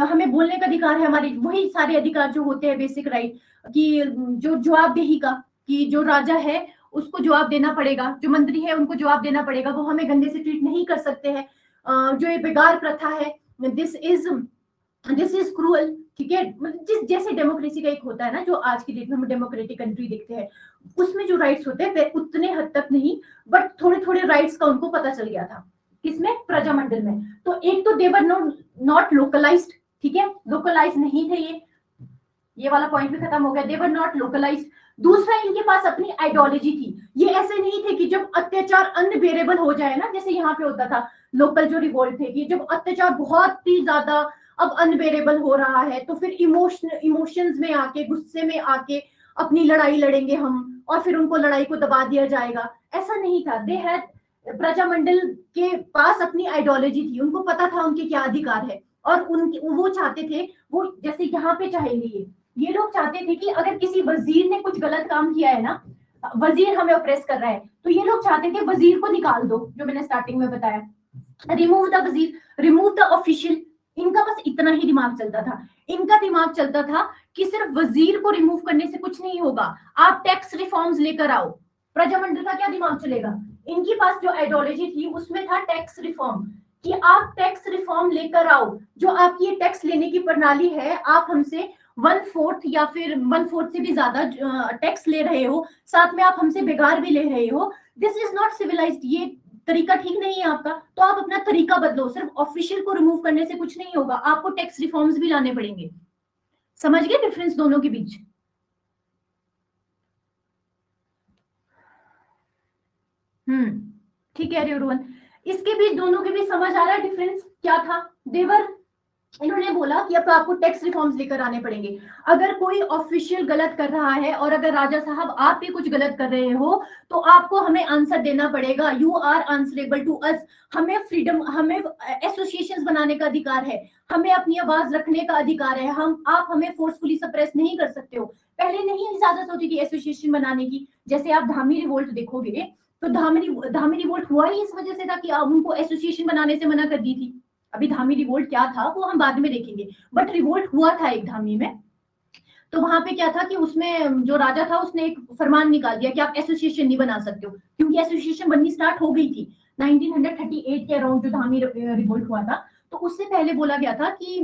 हमें बोलने का अधिकार है, हमारे वही सारे अधिकार जो होते हैं बेसिक राइट, कि जो जवाबदेही का, कि जो राजा है उसको जवाब देना पड़ेगा, जो मंत्री है उनको जवाब देना पड़ेगा, वो हमें गंदे से ट्रीट नहीं कर सकते हैं। जो ये बेगार प्रथा है, दिस इज क्रूअल, ठीक है। मतलब जिस जैसे डेमोक्रेसी का एक होता है ना, जो आज की डेट में हम डेमोक्रेटिक कंट्री देखते हैं, उसमें जो राइट्स होते हैं वे उतने हद तक नहीं, बट थोड़े थोड़े राइट्स का उनको पता चल गया था, किसमें, प्रजामंडल में। तो एक तो देवर नॉट लोकलाइज्ड, ठीक है, लोकलाइज नहीं थे ये वाला पॉइंट भी खत्म हो गया, देवर नॉट लोकलाइज्ड। दूसरा, इनके पास अपनी आइडियोलॉजी थी, ये ऐसे नहीं थे कि जब अत्याचार अनबेरेबल हो जाए ना, जैसे यहाँ पे होता था लोकल जो रिवोल्ट थे, कि जब अत्याचार बहुत ही ज्यादा अब अनबेरेबल हो रहा है तो फिर इमोशंस में आके, गुस्से में आके अपनी लड़ाई लड़ेंगे हम, और फिर उनको लड़ाई को दबा दिया जाएगा, ऐसा नहीं था। दे हैड, प्रजामंडल के पास अपनी आइडियोलॉजी थी, उनको पता था उनके क्या अधिकार है, और उनके वो चाहते थे, वो जैसे यहाँ पे चाहेंगे ये लोग चाहते थे कि अगर किसी वजीर ने कुछ गलत काम किया है ना, वजीर हमें ऑप्रेस कर रहा है, तो ये लोग चाहते थे वजीर को निकाल दो, जो मैंने स्टार्टिंग में बताया, रिमूव द वजीर, रिमूव द ऑफिशियल। इनका बस इतना ही दिमाग चलता था। इनका दिमाग चलता था कि सिर्फ वजीर को रिमूव करने से कुछ नहीं होगा, आप टैक्स रिफॉर्म्स लेकर आओ। प्रजामंडल का क्या दिमाग चलेगा, इनके पास जो आइडियोलॉजी थी उसमें था टैक्स रिफॉर्म, कि आप टैक्स रिफॉर्म लेकर आओ, जो आपकी ये टैक्स लेने की प्रणाली है, आप हमसे 1/4 या फिर 1/4 से भी ज्यादा टैक्स ले रहे हो, साथ में आप हमसे बेगार भी ले रहे हो, दिस इज नॉट सिविलाइज्ड, ये तरीका ठीक नहीं है आपका, तो आप अपना तरीका बदलो। सिर्फ ऑफिशियल को रिमूव करने से कुछ नहीं होगा, आपको टैक्स रिफॉर्म्स भी लाने पड़ेंगे। समझ गए डिफरेंस दोनों के बीच। ठीक है रोहन, इसके बीच, दोनों के बीच समझ आ रहा है डिफरेंस क्या था। देवर, इन्होंने बोला कि अब आपको टैक्स रिफॉर्म्स लेकर आने पड़ेंगे। अगर कोई ऑफिशियल गलत कर रहा है और अगर राजा साहब आप भी कुछ गलत कर रहे हो, तो आपको हमें आंसर देना पड़ेगा, you are answerable to us. हमें फ्रीडम, हमें एसोसिएशंस बनाने का अधिकार है, हमें अपनी आवाज रखने का अधिकार है, हम, आप हमें फोर्सफुली सप्रेस नहीं कर सकते हो। पहले नहीं इजाजत होती थी एसोसिएशन बनाने की, जैसे आप धामी रिवोल्ट देखोगे, तो धामी रिवोल्ट हुआ ही इस वजह से था कि उनको एसोसिएशन बनाने से मना कर दी थी। अभी धामी रिवोल्ट क्या था वो हम बाद में देखेंगे, बट रिवोल्ट हुआ था एक धामी में। तो वहां पे क्या था कि उसमें जो राजा था उसने एक फरमान निकाल दिया कि आप एसोसिएशन नहीं बना सकते हो, क्योंकि एसोसिएशन बननी स्टार्ट हो गई थी 1938 के अराउंड, जो धामी रिवोल्ट हुआ था। तो उससे पहले बोला गया था कि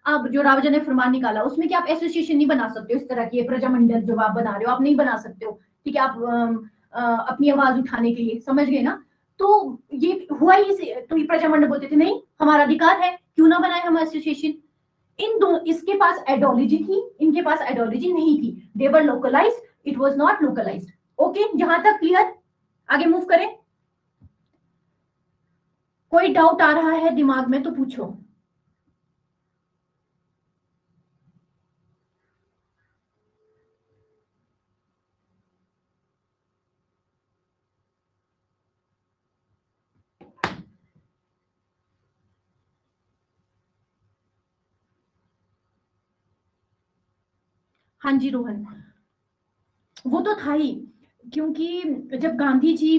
अब जो राजा ने फरमान निकाला उसमें कि आप एसोसिएशन नहीं बना सकते हो, इस तरह की प्रजामंडल जो आप बना रहे हो आप नहीं बना सकते हो, ठीक है, आप अपनी आवाज उठाने के लिए, समझ गए ना। तो ये हुआ ही तो ये प्रजामंडल बोलते थे नहीं हमारा अधिकार है, क्यों ना बनाए हम एसोसिएशन। इन दो, इसके पास आइडियोलॉजी थी, इनके पास आइडियोलॉजी नहीं थी, they were localized, it was not localized. Okay, यहां तक क्लियर, आगे मूव करें। कोई डाउट आ रहा है दिमाग में तो पूछो। हाँ जी रोहन, वो तो था ही, क्योंकि जब गांधी जी,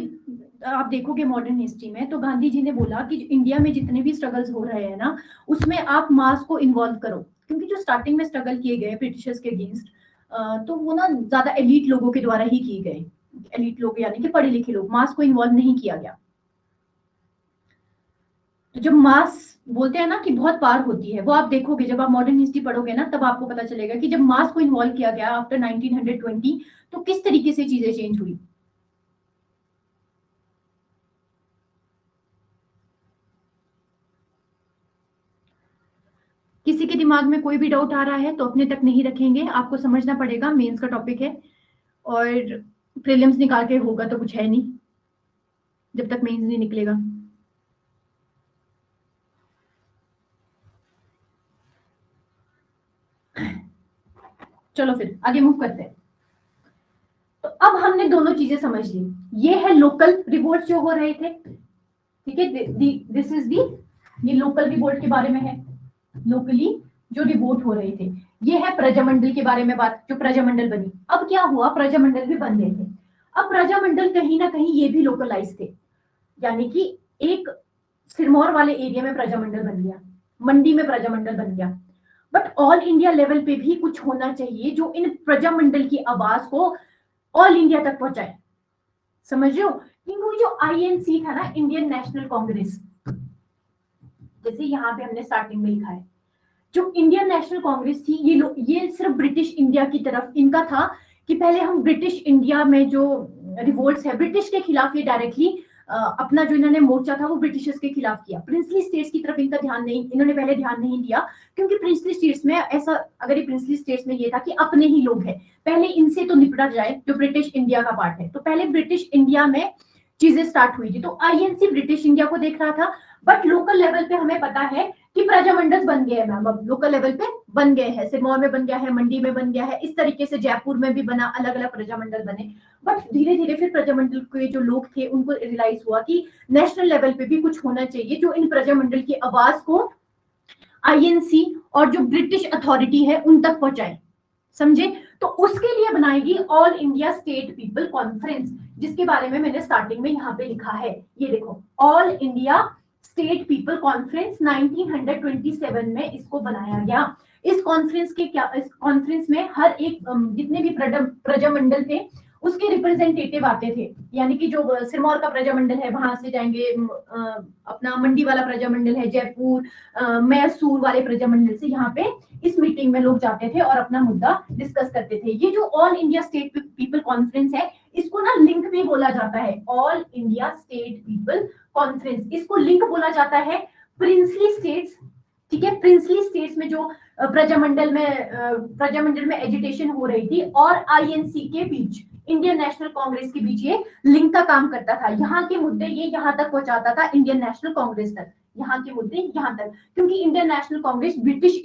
आप देखोगे मॉडर्न हिस्ट्री में, तो गांधी जी ने बोला कि इंडिया में जितने भी स्ट्रगल्स हो रहे हैं ना, उसमें आप मास को इन्वॉल्व करो, क्योंकि जो स्टार्टिंग में स्ट्रगल किए गए ब्रिटिशर्स के अगेंस्ट, तो वो ना ज्यादा एलीट लोगों के द्वारा ही किए गए। एलीट लोग यानी कि पढ़े लिखे लोग, मास को इन्वॉल्व नहीं किया गया। तो जब मास बोलते हैं ना कि बहुत पार होती है, वो आप देखोगे जब आप मॉडर्न हिस्ट्री पढ़ोगे ना, तब आपको पता चलेगा कि जब मास को इन्वॉल्व किया गया आफ्टर 1920, तो किस तरीके से चीजें चेंज हुई। किसी के दिमाग में कोई भी डाउट आ रहा है तो अपने तक नहीं रखेंगे, आपको समझना पड़ेगा, मेंस का टॉपिक है, और प्रीलिम्स निकाल के होगा तो कुछ है नहीं जब तक मेंस नहीं निकलेगा। चलो फिर आगे मूव करते हैं। तो अब हमने दोनों चीजें समझ ली। ये है लोकल रिवोल्ट जो हो रहे थे, ठीक है, दिस इज दी, ये लोकल रिवोल्ट के बारे में है, लोकली जो रिवोल्ट हो रहे थे। ये है प्रजामंडल के बारे में बात, जो प्रजामंडल बनी। अब क्या हुआ, प्रजामंडल भी बन गए थे। अब प्रजामंडल कहीं ना कहीं ये भी लोकलाइज थे, यानी कि एक सिरमौर वाले एरिया में प्रजामंडल बन गया, मंडी में प्रजामंडल बन गया। बट ऑल इंडिया लेवल पे भी कुछ होना चाहिए जो इन प्रजामंडल की आवाज को ऑल इंडिया तक पहुंचाए। समझ रहे हो? क्योंकि जो आईएनसी था ना, इंडियन नेशनल कांग्रेस, जैसे यहाँ पे हमने स्टार्टिंग में लिखा है, जो इंडियन नेशनल कांग्रेस थी, ये सिर्फ ब्रिटिश इंडिया की तरफ इनका था कि पहले हम ब्रिटिश इंडिया में जो रिवोल्ट्स है ब्रिटिश के खिलाफ, ये डायरेक्टली अपना जो इन्होंने मोर्चा था वो ब्रिटिशर्स के खिलाफ किया। प्रिंसली स्टेट्स की तरफ इनका ध्यान नहीं, इन्होंने पहले ध्यान नहीं दिया, क्योंकि प्रिंसली स्टेट्स में ऐसा, अगर ये प्रिंसली स्टेट्स में ये था कि अपने ही लोग हैं, पहले इनसे तो निपटा जाए जो ब्रिटिश इंडिया का पार्ट है। तो पहले ब्रिटिश इंडिया में चीजें स्टार्ट हुई थी, तो आईएनसी ब्रिटिश इंडिया को देख रहा था। बट लोकल लेवल पे हमें पता है कि प्रजामंडल बन गए हैं मैम, अब लोकल लेवल पे बन गए हैं, सिरमौर में बन गया है, मंडी में बन गया है, इस तरीके से जयपुर में भी बना, अलग अलग प्रजामंडल बने। बट धीरे धीरे फिर प्रजामंडल के जो लोग थे उनको रियलाइज हुआ कि नेशनल लेवल पे भी कुछ होना चाहिए जो इन प्रजामंडल की आवाज को आईएनसी और जो ब्रिटिश अथॉरिटी है उन तक पहुंचाए। समझे? तो उसके लिए बनाएगी all India State People conference, जिसके बारे में मैंने स्टार्टिंग में यहाँ पे लिखा है, ये देखो, all India State People conference 1927 में इसको बनाया गया। इस कॉन्फ्रेंस के क्या, इस कॉन्फ्रेंस में हर एक जितने भी प्रजामंडल थे उसके रिप्रेजेंटेटिव आते थे, यानी कि जो सिरमौर का प्रजामंडल है वहां से जाएंगे, अपना मंडी वाला प्रजामंडल है, जयपुर मैसूर वाले प्रजामंडल से यहाँ पे इस मीटिंग में लोग जाते थे और अपना मुद्दा डिस्कस करते थे। ये जो all India State People conference है, इसको ना लिंक भी बोला जाता है, all India State People conference, इसको लिंक बोला जाता है प्रिंसली स्टेट्स, ठीक है, प्रिंसली स्टेट्स में जो प्रजामंडल में एजिटेशन हो रही थी और आईएनसी के बीच, इंडियन नेशनल कांग्रेस के बीच ये लिंक का काम करता था। यहाँ के मुद्दे ये यहाँ तक पहुंचाता था, इंडियन नेशनल कांग्रेस तक, यहाँ के मुद्दे यहाँ तक, क्योंकि Indian National Congress British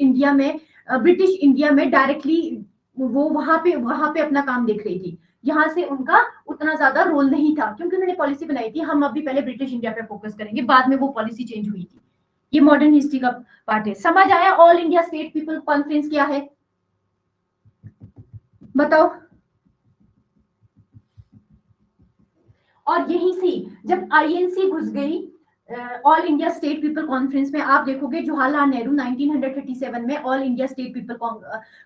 India में डायरेक्टली वो वहां पे अपना काम देख रही थी, यहाँ से उनका उतना ज्यादा रोल नहीं था, क्योंकि उन्होंने पॉलिसी बनाई थी हम अभी पहले ब्रिटिश इंडिया पे फोकस करेंगे, बाद में वो पॉलिसी चेंज हुई थी। ये मॉडर्न हिस्ट्री का पार्ट है। समझ आया all India State People conference क्या है? बताओ। और यहीं से जब आईएनसी घुस गई all India State People conference में, आप देखोगे जवाहरलाल नेहरू 1937 में all India State People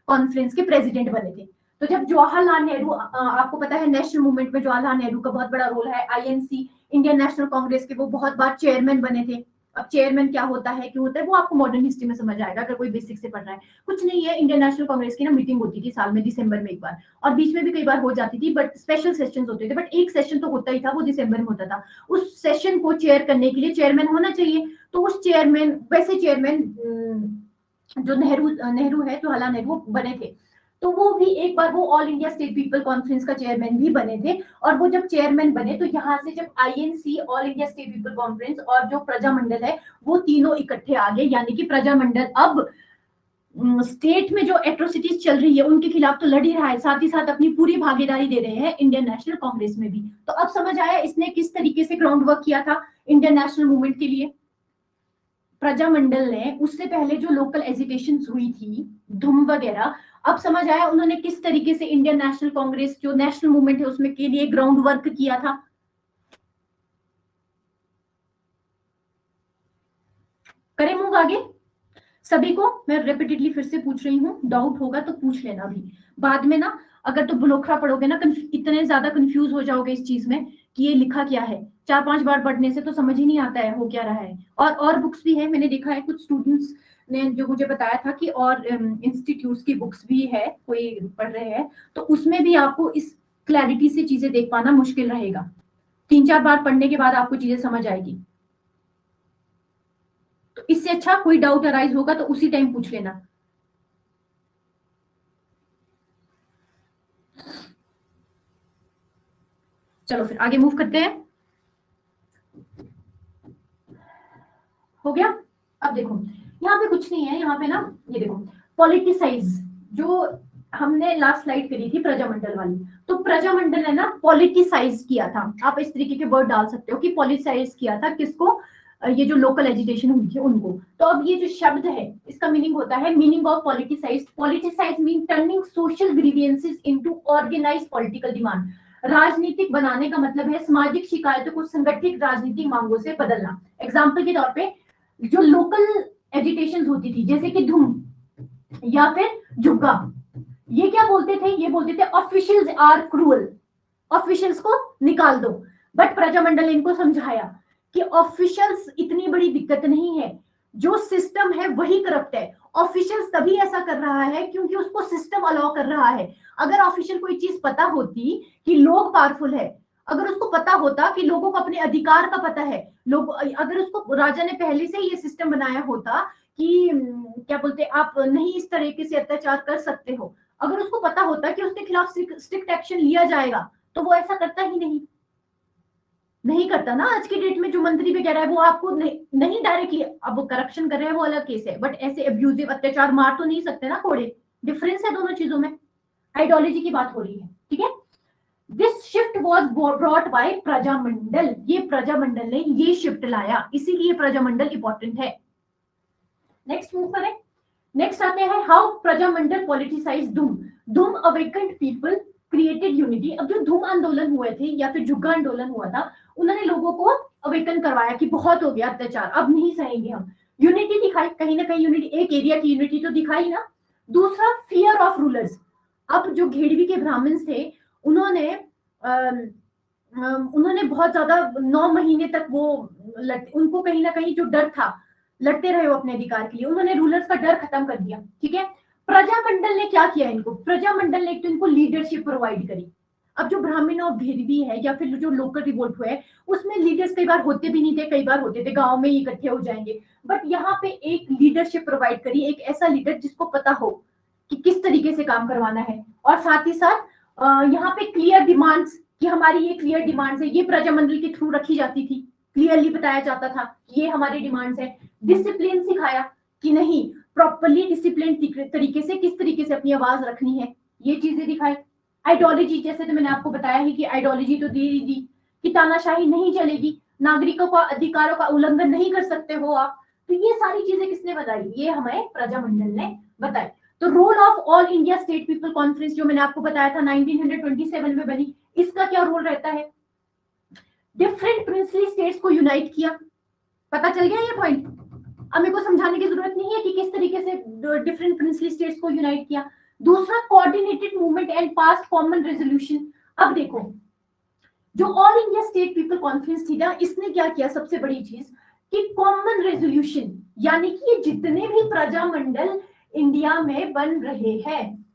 conference के प्रेसिडेंट बने थे। तो जब जवाहरलाल नेहरू, आपको पता है नेशनल मूवमेंट में जवाहरलाल नेहरू का बहुत बड़ा रोल है, आईएनसी इंडियन नेशनल कांग्रेस के वो बहुत बार चेयरमैन बने थे। अब चेयरमैन क्या होता है, क्यों होता है, वो आपको मॉडर्न हिस्ट्री में समझ आएगा अगर कोई बेसिक से पढ़ रहा है। कुछ नहीं है, इंडियन नेशनल कांग्रेस की ना मीटिंग होती थी साल में दिसंबर में एक बार, और बीच में भी कई बार हो जाती थी, बट स्पेशल सेशंस होते थे, बट एक सेशन तो होता ही था, वो दिसंबर में होता था। उस सेशन को चेयर करने के लिए चेयरमैन होना चाहिए, तो उस चेयरमैन, वैसे चेयरमैन जो नेहरू है, जवाहरलाल नेहरू बने थे, तो वो भी एक बार वो all India State People conference का चेयरमैन भी बने थे। और वो जब चेयरमैन बने तो यहाँ से जब INC all India State People conference और जो प्रजामंडल है वो तीनों इकट्ठे आ गए, यानी कि प्रजामंडल अब स्टेट में जो एट्रोसिटीज चल रही है उनके खिलाफ तो लड़ ही रहा है, साथ ही साथ अपनी पूरी भागीदारी दे रहे हैं इंडियन नेशनल कांग्रेस में भी। तो अब समझ आया इसने किस तरीके से ग्राउंड वर्क किया था इंडियन नेशनल मूवमेंट के लिए। प्रजामंडल ने उससे पहले जो लोकल एजिटेशन हुई थी, धूम वगैरह, अब समझ आया उन्होंने किस तरीके से इंडियन नेशनल कांग्रेस जो नेशनल मूवमेंट है उसमें के लिए ग्राउंड वर्क किया था। करें मूव आगे। सभी को मैं रिपीटेडली फिर से पूछ रही हूँ, डाउट होगा तो पूछ लेना भी बाद में ना, अगर तो बुलोखरा पढ़ोगे ना, इतने ज्यादा कंफ्यूज हो जाओगे इस चीज में कि ये लिखा क्या है, 4-5 बार पढ़ने से तो समझ ही नहीं आता है हो क्या रहा है। और बुक्स भी है, मैंने देखा है कुछ स्टूडेंट्स ने जो मुझे बताया था कि और इंस्टीट्यूट्स की बुक्स भी है, कोई पढ़ रहे हैं, तो उसमें भी आपको इस क्लैरिटी से चीजें देख पाना मुश्किल रहेगा। 3-4 बार पढ़ने के बाद आपको चीजें समझ आएगी। तो इससे अच्छा कोई डाउट अराइज होगा तो उसी टाइम पूछ लेना। चलो फिर आगे मूव करते हैं। हो गया। अब देखो यहाँ पे कुछ नहीं है, यहाँ पे ना ये देखो पॉलिटिसाइज, जो हमने लास्ट स्लाइड करी थी प्रजामंडल वाली, तो प्रजामंडल है ना पॉलिटिसाइज किया था, आप इस तरीके के वर्ड डाल सकते हो कि पॉलिटिसाइज किया था किसको, ये जो लोकल एजिटेशन हुई थी उनको। तो अब ये जो शब्द है इसका मीनिंग होता है, meaning of politicise, politicise mean turning social grievances into organised political demand. राजनीतिक बनाने का मतलब है सामाजिक शिकायतों को संगठित राजनीतिक मांगों से बदलना। एग्जाम्पल के तौर पे जो लोकल एजिटेशन होती थी जैसे कि धूम या फिर जुग्गा, ये क्या बोलते थे, ये बोलते थे ऑफिशियल्स आर क्रूअल, ऑफिशियल्स को निकाल दो। बट प्रजामंडल ने इनको समझाया कि ऑफिशियल्स इतनी बड़ी दिक्कत नहीं है, जो सिस्टम है वही करप्ट है। ऑफिशियल्स तभी ऐसा कर रहा है क्योंकि उसको सिस्टम अलाउ कर रहा है। अगर ऑफिशियल कोई चीज पता होती कि लोग पावरफुल है, अगर उसको पता होता कि लोगों को अपने अधिकार का पता है, लोग, अगर उसको राजा ने पहले से ये सिस्टम बनाया होता कि क्या बोलते आप नहीं इस तरीके से अत्याचार कर सकते हो, अगर उसको पता होता कि उसके खिलाफ स्ट्रिक्ट एक्शन लिया जाएगा, तो वो ऐसा करता ही नहीं करता ना। आज की डेट में जो मंत्री वगैरह है वो आपको नहीं डायरेक्टली, अब वो करप्शन कर रहे हैं वो अलग केस है, बट ऐसे अब्यूजिव अत्याचार मार तो नहीं सकते ना कोड़े। डिफरेंस है दोनों चीजों में, आइडियोलॉजी की बात हो रही है, ठीक है। This shift was brought by Prajamandal, ये प्रजामंडल ने ये शिफ्ट लाया, इसीलिए प्रजामंडल इंपॉर्टेंट है। नेक्स्ट मूव करें। नेक्स्ट आते हैं हाउ प्रजामंडल पॉलिटिसाइज धूम। धूम अवेकेंड पीपल क्रिएटेड यूनिटी। अब जो धूम आंदोलन हुए थे या फिर जुग्गा आंदोलन हुआ था, उन्होंने लोगों को अवेकन करवाया कि बहुत हो गया अत्याचार, अब नहीं सहेंगे हम। यूनिटी दिखाई, कहीं ना कहीं यूनिटी, एक एरिया की यूनिटी तो दिखाई ना। दूसरा फियर ऑफ रूलर्स। अब जो घेड़वी के ब्राह्मण्स थे उन्होंने उन्होंने बहुत ज्यादा 9 महीने तक वो उनको कहीं ना कहीं जो डर था, लड़ते रहे हो अपने अधिकार के लिए, उन्होंने रूलर्स का डर खत्म कर दिया, ठीक है। प्रजामंडल ने क्या किया इनको, प्रजामंडल ने तो इनको लीडरशिप प्रोवाइड करी। अब जो ब्राह्मण और भेदवी है या फिर जो लोकल रिवोल्ट हुए उसमें लीडर्स कई बार होते भी नहीं थे, कई बार होते थे, गांव में ही इकट्ठे हो जाएंगे, बट यहाँ पे एक लीडरशिप प्रोवाइड करी, एक ऐसा लीडर जिसको पता हो कि किस तरीके से काम करवाना है, और साथ ही साथ यहाँ पे क्लियर डिमांड्स, कि हमारी ये क्लियर डिमांड्स है, ये प्रजामंडल के थ्रू रखी जाती थी, क्लियरली बताया जाता था ये हमारी डिमांड्स है। डिसिप्लिन सिखाया कि नहीं, प्रॉपरली डिसिप्लिन तरीके से किस तरीके से अपनी आवाज रखनी है, ये चीजें दिखाई। आइडियोलॉजी, जैसे तो मैंने आपको बताया ही कि आइडियोलॉजी तो दी दी कि तानाशाही नहीं चलेगी, नागरिकों का अधिकारों का उल्लंघन नहीं कर सकते हो आप, तो ये सारी चीजें किसने बताई, ये हमें प्रजामंडल ने बताई। तो role of All India State People Conference जो मैंने आपको बताया था 1927 में बनी, इसका क्या रोल रहता है, डिफरेंट प्रिंसली स्टेट्स को यूनाइट किया। पता चल गया ये पॉइंट, अब मेरे को समझाने की जरूरत नहीं है कि किस तरीके से डिफरेंट प्रिंसली स्टेट्स को यूनाइट किया। दूसरा coordinated movement and past common resolution. अब देखो जो all India State People conference थी ना, इसने क्या किया, सबसे बड़ी चीज कि कॉमन रेजोल्यूशन, यानी कि ये जितने भी प्रजामंडल इंडिया में बन रहे हैं,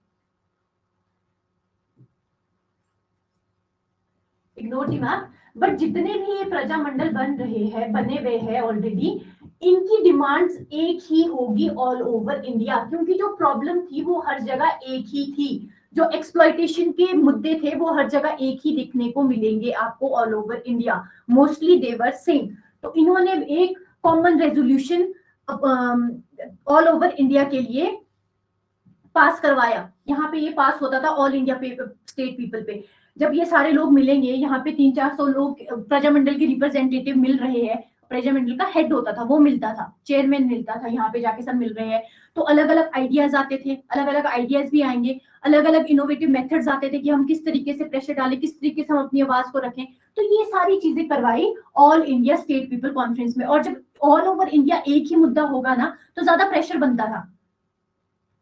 इग्नोर दी मैप, बट जितने भी ये प्रजामंडल बन रहे हैं, बने हुए हैं ऑलरेडी, इनकी डिमांड्स एक ही होगी ऑल ओवर इंडिया, क्योंकि जो प्रॉब्लम थी वो हर जगह एक ही थी, जो एक्सप्लॉइटेशन के मुद्दे थे वो हर जगह एक ही दिखने को मिलेंगे आपको ऑल ओवर इंडिया, मोस्टली देवर सेम। तो इन्होंने एक common resolution all over India के लिए पास करवाया। यहाँ पे ये पास होता था ऑल इंडिया स्टेट पीपल पे, जब ये सारे लोग मिलेंगे, यहाँ पे 300-400 लोग प्रजामंडल के रिप्रेजेंटेटिव मिल रहे हैं, प्रजामंडल का हेड होता था, वो मिलता था, चेयरमैन मिलता था, यहाँ पे जाके सब मिल रहे हैं, तो अलग अलग आइडियाज आते थे, अलग अलग आइडियाज भी आएंगे, अलग अलग इनोवेटिव मेथड्स आते थे कि हम किस तरीके से प्रेशर डालें, किस तरीके से हम अपनी आवाज को रखें। तो ये सारी चीजें करवाई all India State People conference में। और जब ऑल ओवर इंडिया एक ही मुद्दा होगा ना, तो ज्यादा प्रेशर बनता था,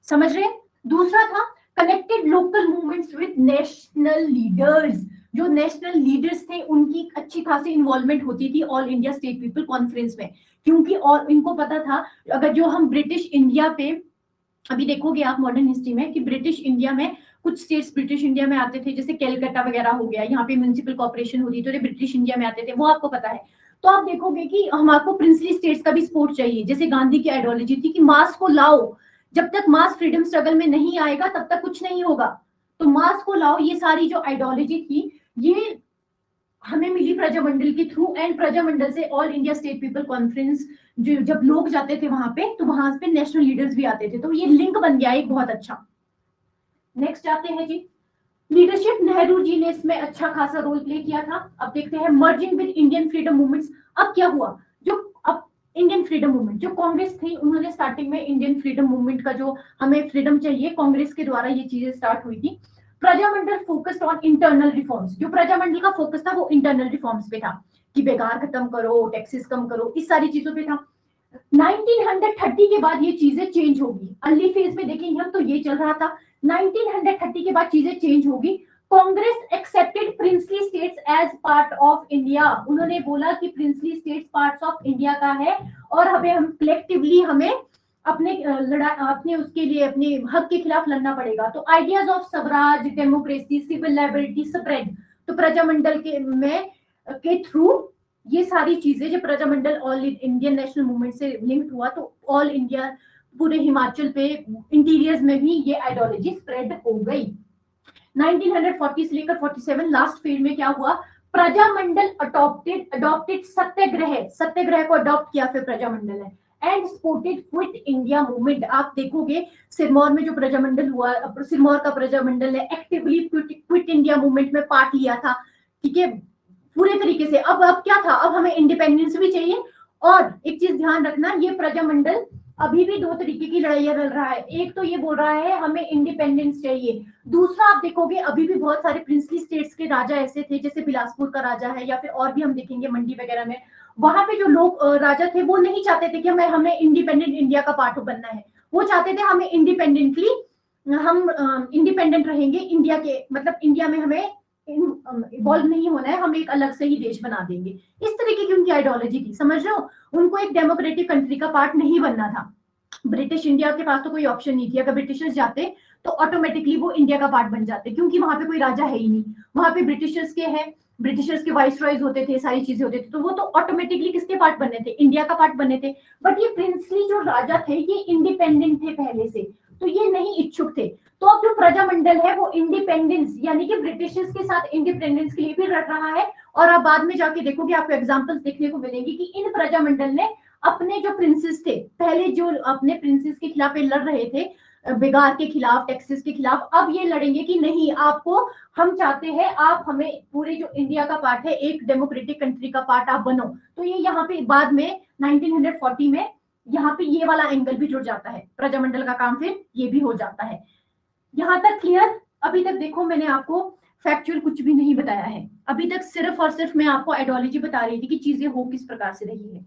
समझ रहे हैं। दूसरा था connected local movements with national leaders. जो नेशनल लीडर्स थे उनकी अच्छी खासी इन्वॉल्वमेंट होती थी all India State People conference में, क्योंकि और इनको पता था अगर जो हम ब्रिटिश इंडिया पे, अभी देखोगे आप मॉडर्न हिस्ट्री में कि ब्रिटिश इंडिया में कुछ स्टेट्स ब्रिटिश इंडिया में आते थे, जैसे कैलकाटा वगैरह हो गया, यहाँ पे म्युनिसिपल कॉर्पोरेशन होती तो ये ब्रिटिश इंडिया में आते थे, वो आपको पता है। तो आप देखोगे कि हम आपको प्रिंसली स्टेट्स का भी सपोर्ट चाहिए, जैसे गांधी की आइडियोलॉजी थी कि मास को लाओ, जब तक मास फ्रीडम स्ट्रगल में नहीं आएगा तब तक कुछ नहीं होगा, तो मास को लाओ। ये सारी जो आइडियोलॉजी थी ये हमें मिली प्रजामंडल के थ्रू, एंड प्रजामंडल से all India State People Conference जो जब लोग जाते थे वहां पे, तो वहां पे नेशनल लीडर्स भी आते थे, तो ये लिंक बन गया एक बहुत अच्छा। नेक्स्ट आते हैं जी, लीडरशिप नेहरू जी ने इसमें अच्छा खासा रोल प्ले किया था। अब देखते हैं merging with Indian freedom movements. अब क्या हुआ, जो अब इंडियन फ्रीडम मूवमेंट, जो कांग्रेस थी उन्होंने स्टार्टिंग में इंडियन फ्रीडम मूवमेंट का जो हमें फ्रीडम चाहिए, कांग्रेस के द्वारा ये चीजें स्टार्ट हुई थी। Prajamandal focused on internal reforms, जो प्रजामंडल का फोकस था वो इंटरनल रिफॉर्म्स पे था कि बेकार खत्म करो, टैक्सेस कम करो, इस सारी चीजों पे था। 1930 के बाद ये चीजें चेंज होगी, अर्ली फेज में देखेंगे हम तो ये चल रहा था, 1930 के बाद चीजें चेंज होगी। Congress accepted princely states as part of India, उन्होंने बोला कि princely states parts of India का है और हमें हम कलेक्टिवली हमें अपने अपने उसके लिए अपने हक के खिलाफ लड़ना पड़ेगा। तो ideas of swaraj, democracy, civil liability spread, तो प्रजामंडल के में के थ्रू ये सारी चीजें, जब Prajamandal all Indian national movement से लिंक्ड हुआ तो ऑल इंडिया पूरे हिमाचल पे इंटीरियर्स में भी ये आइडियोलॉजी स्प्रेड हो गई। 1940 से लेकर 47 लास्ट फेज में क्या हुआ, प्रजामंडल अडॉप्टेड सत्याग्रह, सत्याग्रह को अडॉप्ट किया फिर प्रजामंडल है, and supported quit India movement. आप देखोगे सिरमौर में जो प्रजामंडल हुआ, सिरमौर का प्रजामंडल ने एक्टिवली क्विट इंडिया मूवमेंट में पार्ट लिया था, ठीक है, पूरे तरीके से। अब क्या था, अब हमें इंडिपेंडेंस भी चाहिए। और एक चीज ध्यान रखना, ये प्रजामंडल अभी भी दो तरीके की लड़ाइयां लड़ रहा है, एक तो ये बोल रहा है हमें इंडिपेंडेंस चाहिए, दूसरा आप देखोगे अभी भी बहुत सारे प्रिंसली स्टेट्स के राजा ऐसे थे, जैसे बिलासपुर का राजा है या फिर और भी हम देखेंगे मंडी वगैरह में, वहां पे जो लोग राजा थे वो नहीं चाहते थे कि हमें इंडिपेंडेंट इंडिया का पार्ट बनना है, वो चाहते थे हमें इंडिपेंडेंटली, हम इंडिपेंडेंट रहेंगे इंडिया के, मतलब इंडिया में हमें इवॉल्व नहीं होना है, हम एक अलग से ही देश बना देंगे। इस तरीके की उनकी आइडियोलॉजी थी, समझ रहे हो, उनको एक डेमोक्रेटिक कंट्री का पार्ट नहीं बनना था। ब्रिटिश इंडिया के पास तो कोई ऑप्शन नहीं थी, अगर ब्रिटिशर्स जाते तो ऑटोमेटिकली वो इंडिया का पार्ट बन जाते, क्योंकि वहां पे कोई राजा है ही नहीं, वहां पे ब्रिटिशर्स के है, ब्रिटिशर्स के वाइस रॉयज होते थे, सारी चीजें होती थी, तो वो तो ऑटोमेटिकली किसके पार्ट बने थे, इंडिया का पार्ट बने थे। बट ये प्रिंसली जो राजा थे ये इंडिपेंडेंट थे पहले से, तो ये नहीं इच्छुक थे। तो अब जो प्रजामंडल है वो इंडिपेंडेंस यानी कि ब्रिटिशर्स के साथ इंडिपेंडेंस के लिए भी लड़ रहा है। और आप बाद में जाके देखोगे, आपको एग्जांपल्स देखने को मिलेंगे कि इन प्रजामंडल ने अपने जो प्रिंसेस थे, पहले जो अपने प्रिंसेस के खिलाफ लड़ रहे थे, बेगार के खिलाफ, टैक्सेस के खिलाफ, अब ये लड़ेंगे कि नहीं, आपको हम चाहते हैं आप हमें पूरे जो इंडिया का पार्ट है एक डेमोक्रेटिक कंट्री का पार्ट आप बनो। तो ये यहाँ पे बाद में 1940 में यहाँ पे ये वाला एंगल भी जुड़ जाता है, प्रजामंडल का काम फिर ये भी हो जाता है। यहाँ तक क्लियर? अभी तक देखो मैंने आपको फैक्चुअल कुछ भी नहीं बताया है, अभी तक सिर्फ और सिर्फ मैं आपको आइडियोलॉजी बता रही थी कि चीजें हो किस प्रकार से रही है।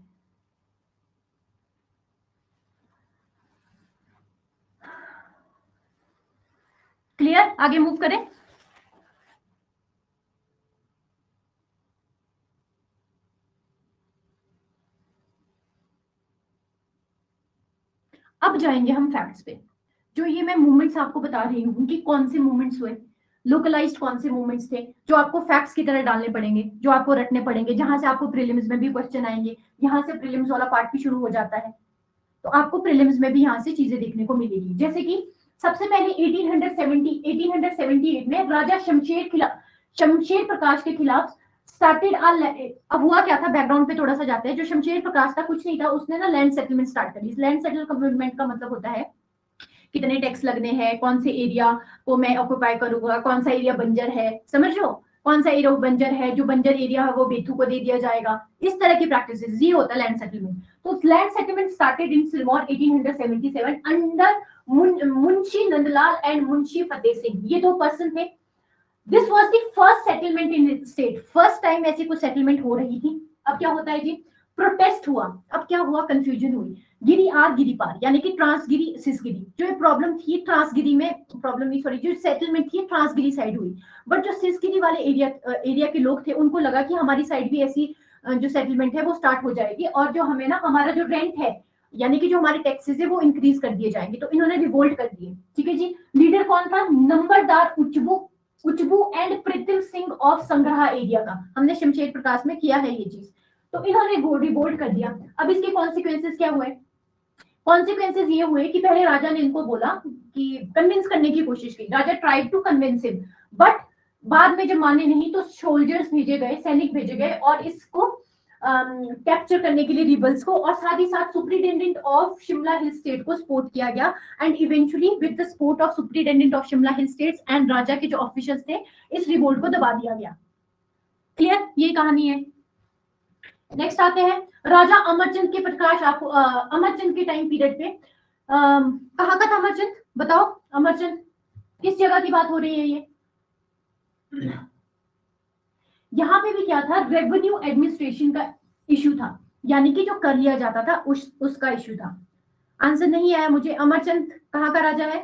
क्लियर? आगे मूव करें। अब जाएंगे हम फैक्ट्स पे। जो ये मैं मूवमेंट्स आपको बता रही हूँ कि कौन से मूवमेंट्स हुए, लोकलाइज्ड कौन से मूवमेंट्स थे, जो आपको फैक्ट्स की तरह डालने पड़ेंगे, जो आपको रटने पड़ेंगे, जहां से आपको प्रीलिम्स में भी क्वेश्चन आएंगे, यहाँ से प्रीलिम्स वाला पार्ट भी शुरू हो जाता है, तो आपको प्रीलिम्स में भी यहाँ से चीजें देखने को मिलेगी। जैसे कि सबसे पहले 1878 में राजा शमशेर प्रकाश के खिलाफ स्टार्टेड। अब हुआ क्या था, बैकग्राउंड पे थोड़ा सा जाते हैं। जो शमशेर प्रकाश था कुछ नहीं था, उसने ना लैंड सेटलमेंट स्टार्ट करी। लैंड सेटलमेंट का मतलब होता है कितने टैक्स लगने हैं, कौन से एरिया को मैं ऑक्युपाई करूंगा, कौन सा एरिया बंजर है, समझ लो। कौन सा एरिया बंजर है, जो बंजर एरिया है वो बेथू को दे दिया जाएगा। इस तरह की प्रैक्टिसेस, ये होता है लैंड सेटलमेंट। तो land settlement started in Sirmaur 1877 under Munshi Nandlal and Munshi Fateh Singh, ये दो पर्सन थे। This was the first settlement in state, first time ऐसी कोई सेटलमेंट हो रही थी। अब क्या होता है जी, प्रोटेस्ट हुआ। अब क्या हुआ, कंफ्यूजन हुई। गिरी आर गिरी पार, यानी कि ट्रांसगिरी सिसगिरी, जो ये प्रॉब्लम थी ट्रांसगिरी में, प्रॉब्लम नहीं सॉरी, जो सेटलमेंट थी ट्रांसगिरी साइड हुई। बट जो सिसगिरी वाले एरिया के लोग थे, उनको लगा कि हमारी साइड भी ऐसी जो सेटलमेंट है वो स्टार्ट हो जाएगी, और जो हमें ना हमारा जो रेंट है, यानी कि जो हमारे टैक्सेस है वो इंक्रीज कर दिए जाएंगे। तो इन्होंने रिवोल्ट कर दिए। ठीक है जी। लीडर कौन था, नंबरदार Uchbu and Prithvi Singh of Sangraha area का, हमने शमशेर प्रकाश में किया है ये चीज। तो इन्होंने रिवोल्ट कर दिया। अब इसके कॉन्सिक्वेंसेस क्या हुए, कॉन्सिक्वेंसेस ये हुए कि पहले राजा ने इनको बोला कि कन्विंस करने की कोशिश की, राजा tried to convince him, but बाद में जब माने नहीं तो सोल्जर्स भेजे गए, सैनिक भेजे गए, और इसको कैप्चर करने के लिए रिबल्स को, और साथ ही साथ superintendent of Shimla hill state को सपोर्ट किया गया। And eventually with the support of superintendent of Shimla hill states and राजा के जो ऑफिशियल्स थे, इस रिवोल्ट को दबा दिया गया। क्लियर, ये कहानी है। नेक्स्ट आते हैं राजा अमरचंद के प्रकाश। आपको अमरचंद के टाइम पीरियड पे कहाँ का था अमरचंद, बताओ। अमरचंद किस जगह की बात हो रही है ये, यहाँ पे भी क्या था, रेवेन्यू एडमिनिस्ट्रेशन का इशू था, यानी कि जो कर लिया जाता था उसका इशू था। आंसर नहीं आया मुझे। अमरचंद कहाँ का राजा है,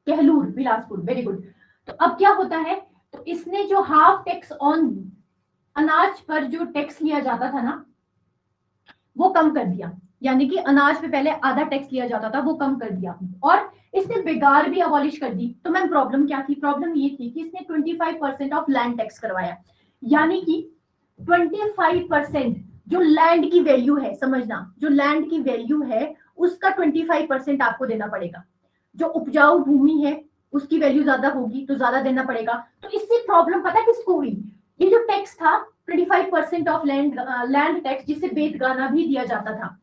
कहलूर बिलासपुर, वेरी गुड। तो अब क्या होता है, तो इसने जो हाफ टैक्स ऑन अनाज पर जो टैक्स लिया जाता था ना, वो कम कर दिया। यानी कि अनाज पे पहले आधा टैक्स लिया जाता था, वो कम कर दिया, और इसने बेगार भी अबॉलिश कर दी। तो मैम प्रॉब्लम क्या थी, प्रॉब्लम ये थी कि इसने 25% ऑफ लैंड टैक्स करवाया, यानी कि 25% जो लैंड की वैल्यू है, समझना, जो लैंड की वैल्यू है उसका 25% आपको देना पड़ेगा। जो उपजाऊ भूमि है उसकी वैल्यू ज्यादा होगी तो ज्यादा देना पड़ेगा। तो इससे प्रॉब्लम पता किसको हुई, ये जो टैक्स था 25% ऑफ लैंड टैक्स, जिसे बेतगाना भी दिया जाता था,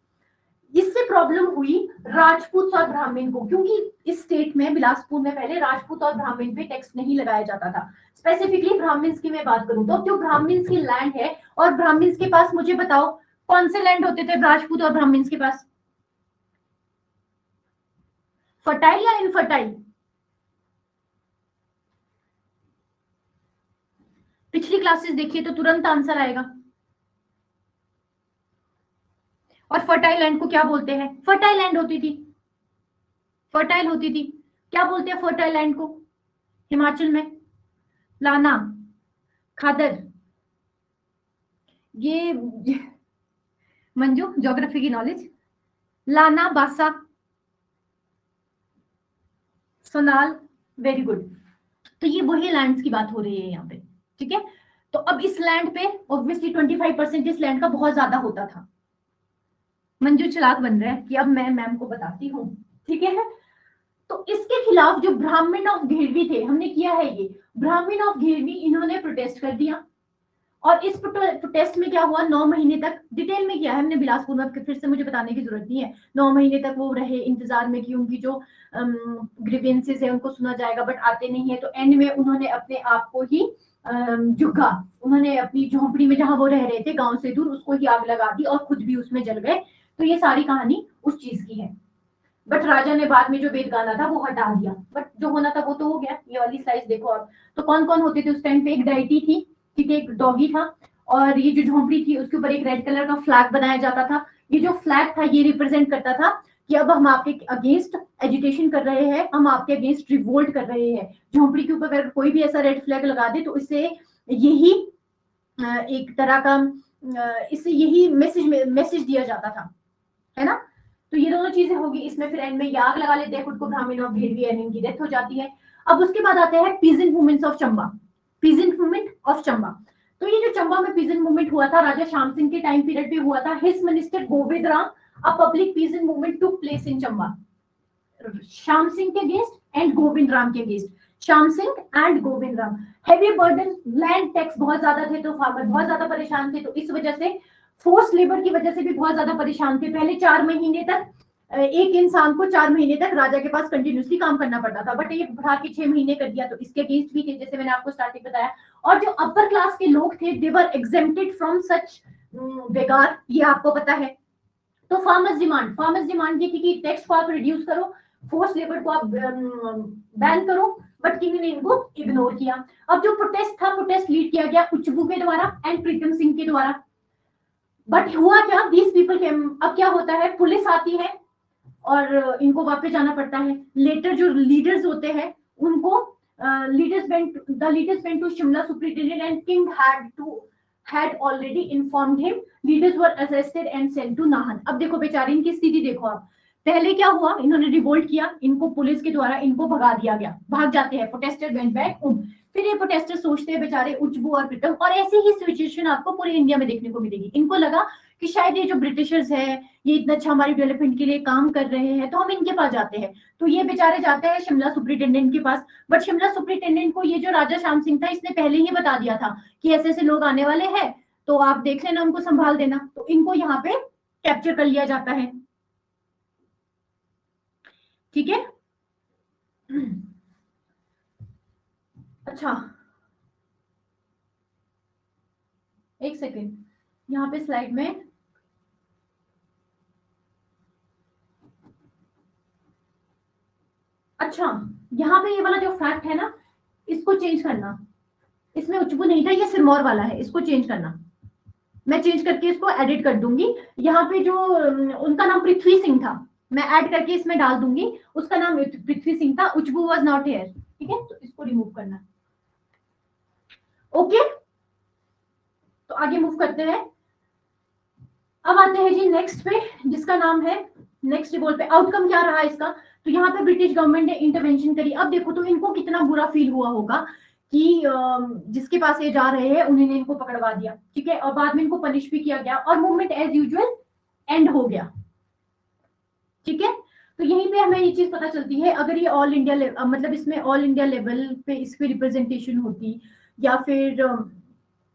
इससे प्रॉब्लम हुई राजपूत और ब्राह्मण को, क्योंकि इस स्टेट में बिलासपुर में पहले राजपूत और ब्राह्मण पे टैक्स नहीं लगाया जाता था। स्पेसिफिकली ब्राह्मण्स की मैं बात करूं तो जो ब्राह्मण्स की लैंड है, और ब्राह्मण्स के पास मुझे बताओ कौन से लैंड होते थे राजपूत और ब्राह्मण्स के पास, फर्टाइल या इनफर्टाइल, पिछली क्लासेस देखिए तो तुरंत आंसर आएगा। और फर्टाइल लैंड को क्या बोलते हैं, फर्टाइल लैंड होती थी, फर्टाइल होती थी, क्या बोलते हैं फर्टाइल लैंड को हिमाचल में, लाना, खादर, ये मंजू ज्योग्राफी की नॉलेज, लाना, बासा, सोनाल, वेरी गुड। तो ये वही लैंड्स की बात हो रही है यहाँ पे। ठीक है, तो अब इस लैंड पे ऑब्वियसली 25% इस लैंड का बहुत ज्यादा होता था। मंजू चालाक बन रहा है कि अब मैं मैम को बताती हूँ। ठीक है, तो इसके खिलाफ जो ब्राह्मण ऑफ घेरवी थे, हमने किया है ये, ब्राह्मण ऑफ घेरवी, इन्होंने प्रोटेस्ट कर दिया। और इस प्रोटेस्ट में क्या हुआ, 9 महीने तक, डिटेल में किया है हमने बिलासपुर में, फिर से मुझे बताने की जरूरत नहीं है। 9 महीने तक वो रहे इंतजार में कि उनकी जो ग्रीवेंसेस है उनको सुना जाएगा, बट आते नहीं है। तो एंड में उन्होंने अपने आप को ही जुगा, उन्होंने अपनी झोंपड़ी में जहां वो रह रहे थे गांव से दूर, उसको ही आग लगा दी और खुद भी उसमें जल गए। तो ये सारी कहानी उस चीज की है। बट राजा ने बाद में जो वेद गाना था वो हटा दिया, बट जो होना था वो तो हो गया। ये वाली स्लाइड देखो आप, तो कौन कौन होते थे उस टाइम पे, एक डाइटी थी, ठीक है, एक डॉगी था, और ये जो झोंपड़ी थी उसके ऊपर एक रेड कलर का फ्लैग बनाया जाता था। ये जो फ्लैग था ये रिप्रेजेंट करता था कि अब हम आपके अगेंस्ट एजिटेशन कर रहे हैं, हम आपके अगेंस्ट रिवोल्ट कर रहे हैं। झोंपड़ी के ऊपर अगर कोई भी ऐसा रेड फ्लैग लगा दे तो इससे यही एक तरह का इससे यही मैसेज दिया जाता था, है ना। तो ये दोनों चीजें होगी इसमें। फिर एंड में याग लगा लेते हैं खुद को ब्राह्मण और भेड़वी, एंड इनकी डेथ हो जाती है। अब उसके बाद आते हैं peasant movements of Chamba, peasant movement of Chamba. तो ये जो चंबा में पीजेंट मूवमेंट हुआ था, राजा श्याम सिंह के टाइम पीरियड पे हुआ था। His minister Govind Ram, a public peasant movement took place in Chamba, Shyam Singh के अगेंस्ट एंड गोविंद राम के against, Shyam Singh and Govind Ram. Heavy burden, land tax बहुत ज्यादा थे तो फार्मर बहुत ज्यादा परेशान थे, तो इस वजह से फोर्स लेबर की वजह से भी बहुत ज्यादा परेशान थे। पहले 4 महीने तक एक इंसान को 4 महीने तक राजा के पास कंटिन्यूसली काम करना पड़ता था, बट ये बढ़ा के 6 महीने कर दिया, तो इसके अगेंस्ट भी थे, जैसे मैंने आपको स्टार्टिंग बताया। और जो अपर क्लास के लोग थे, दे वर एग्जेम्प्टेड फ्रॉम सच बेगार, ये आपको पता है। तो फार्मर्स डिमांड ये थी कि टैक्स को आप रिड्यूस करो, फोर्स लेबर को आप बैन करो, बट किंग ने इनको इग्नोर किया। अब जो प्रोटेस्ट था, प्रोटेस्ट लीड किया गया उच्चबू के द्वारा एंड प्रीतम सिंह के द्वारा। बट हुआ क्या, दीज पीपल केम, अब क्या होता है, पुलिस आती है और इनको वापस जाना पड़ता है। लेटर जो लीडर्स होते हैं उनको leaders went to Shimla superintendent and king had already informed him, leaders were arrested and sent to Nahan. अब देखो बेचारे इनकी स्थिति देखो आप, पहले क्या हुआ, इन्होंने रिवोल्ट किया, इनको पुलिस के द्वारा इनको भगा दिया गया, भाग जाते हैं, प्रोटेस्टर वेंट बैक होम। फिर ये प्रोटेस्टर सोचते हैं बेचारे उच्चबू और प्रीतम, और ऐसी ही सिचुएशन आपको पूरे इंडिया में देखने को मिलेगी। इनको लगा कि शायद ये जो ब्रिटिशर्स है ये इतना अच्छा हमारी डेवलपमेंट के लिए काम कर रहे हैं, तो हम इनके पास जाते हैं। तो ये बेचारे जाते हैं शिमला सुपरिटेंडेंट के पास, बट शिमला सुपरिटेंडेंट को ये जो राजा श्याम सिंह था इसने पहले ही बता दिया था कि ऐसे ऐसे लोग आने वाले हैं, तो आप देख लेना, उनको संभाल देना। तो इनको यहाँ पे कैप्चर कर लिया जाता है, ठीक है। अच्छा एक सेकेंड, यहाँ पे स्लाइड में अच्छा, यहाँ पे ये वाला जो फैक्ट है ना, इसको चेंज करना, इसमें उच्चबू नहीं था, ये सिरमौर वाला है, इसको चेंज करना। मैं चेंज करके इसको एडिट कर दूंगी। यहाँ पे जो उनका नाम पृथ्वी सिंह था, मैं ऐड करके इसमें डाल दूंगी, उसका नाम पृथ्वी सिंह था, उच्चबू वाज नॉट हियर, ठीक है। तो इसको रिमूव करना, ओके। तो आगे मूव करते हैं। अब आते हैं जी नेक्स्ट पे, जिसका नाम है नेक्स्ट रिवोल्ट पे। आउटकम क्या रहा इसका, तो यहाँ पे ब्रिटिश गवर्नमेंट ने इंटरवेंशन करी। अब देखो तो इनको कितना बुरा फील हुआ होगा कि जिसके पास ये जा रहे हैं उन्होंने इनको पकड़वा दिया, ठीक है, और बाद में इनको पनिश भी किया गया और मूवमेंट एज यूजुअल एंड हो गया, ठीक है। तो यहीं पे हमें ये चीज पता चलती है, अगर ये ऑल इंडिया मतलब इसमें ऑल इंडिया लेवल पे इसकी रिप्रेजेंटेशन होती, या फिर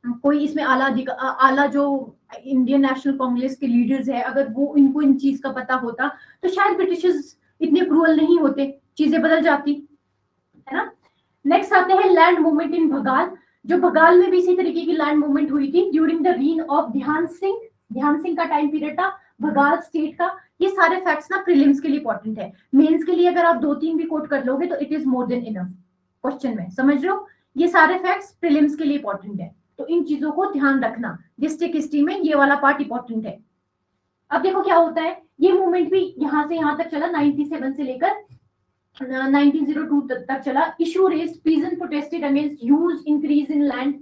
कोई इसमें आला जो इंडियन नेशनल कांग्रेस के लीडर्स है, अगर वो इनको इन चीज का पता होता, तो शायद ब्रिटिशर्स इतने क्रूअल नहीं होते, चीजें बदल जाती, है ना। नेक्स्ट आते हैं लैंड मूवमेंट इन भगाल। जो भगाल में भी इसी तरीके की लैंड मूवमेंट हुई थी ड्यूरिंग द रीन ऑफ ध्यान सिंह। ध्यान सिंह का टाइम पीरियड था भगाल स्टेट का। ये सारे फैक्ट्स ना प्रीलिम्स के लिए इंपॉर्टेंट है, मेंस के लिए अगर आप 2-3 भी कोट कर लोगे तो it is more than enough question में, समझ रहे हो। ये सारे फैक्ट्स प्रीलिम्स के लिए इंपॉर्टेंट है, तो इन चीजों को ध्यान रखना, डिस्ट्रिक्ट हिस्ट्री में ये वाला पार्ट इंपॉर्टेंट है। अब देखो क्या होता है, ये मूवमेंट भी यहाँ से यहाँ तक चला, 97 से लेकर 1902 तक चला। Issue raised, peasants protested against huge increase in land,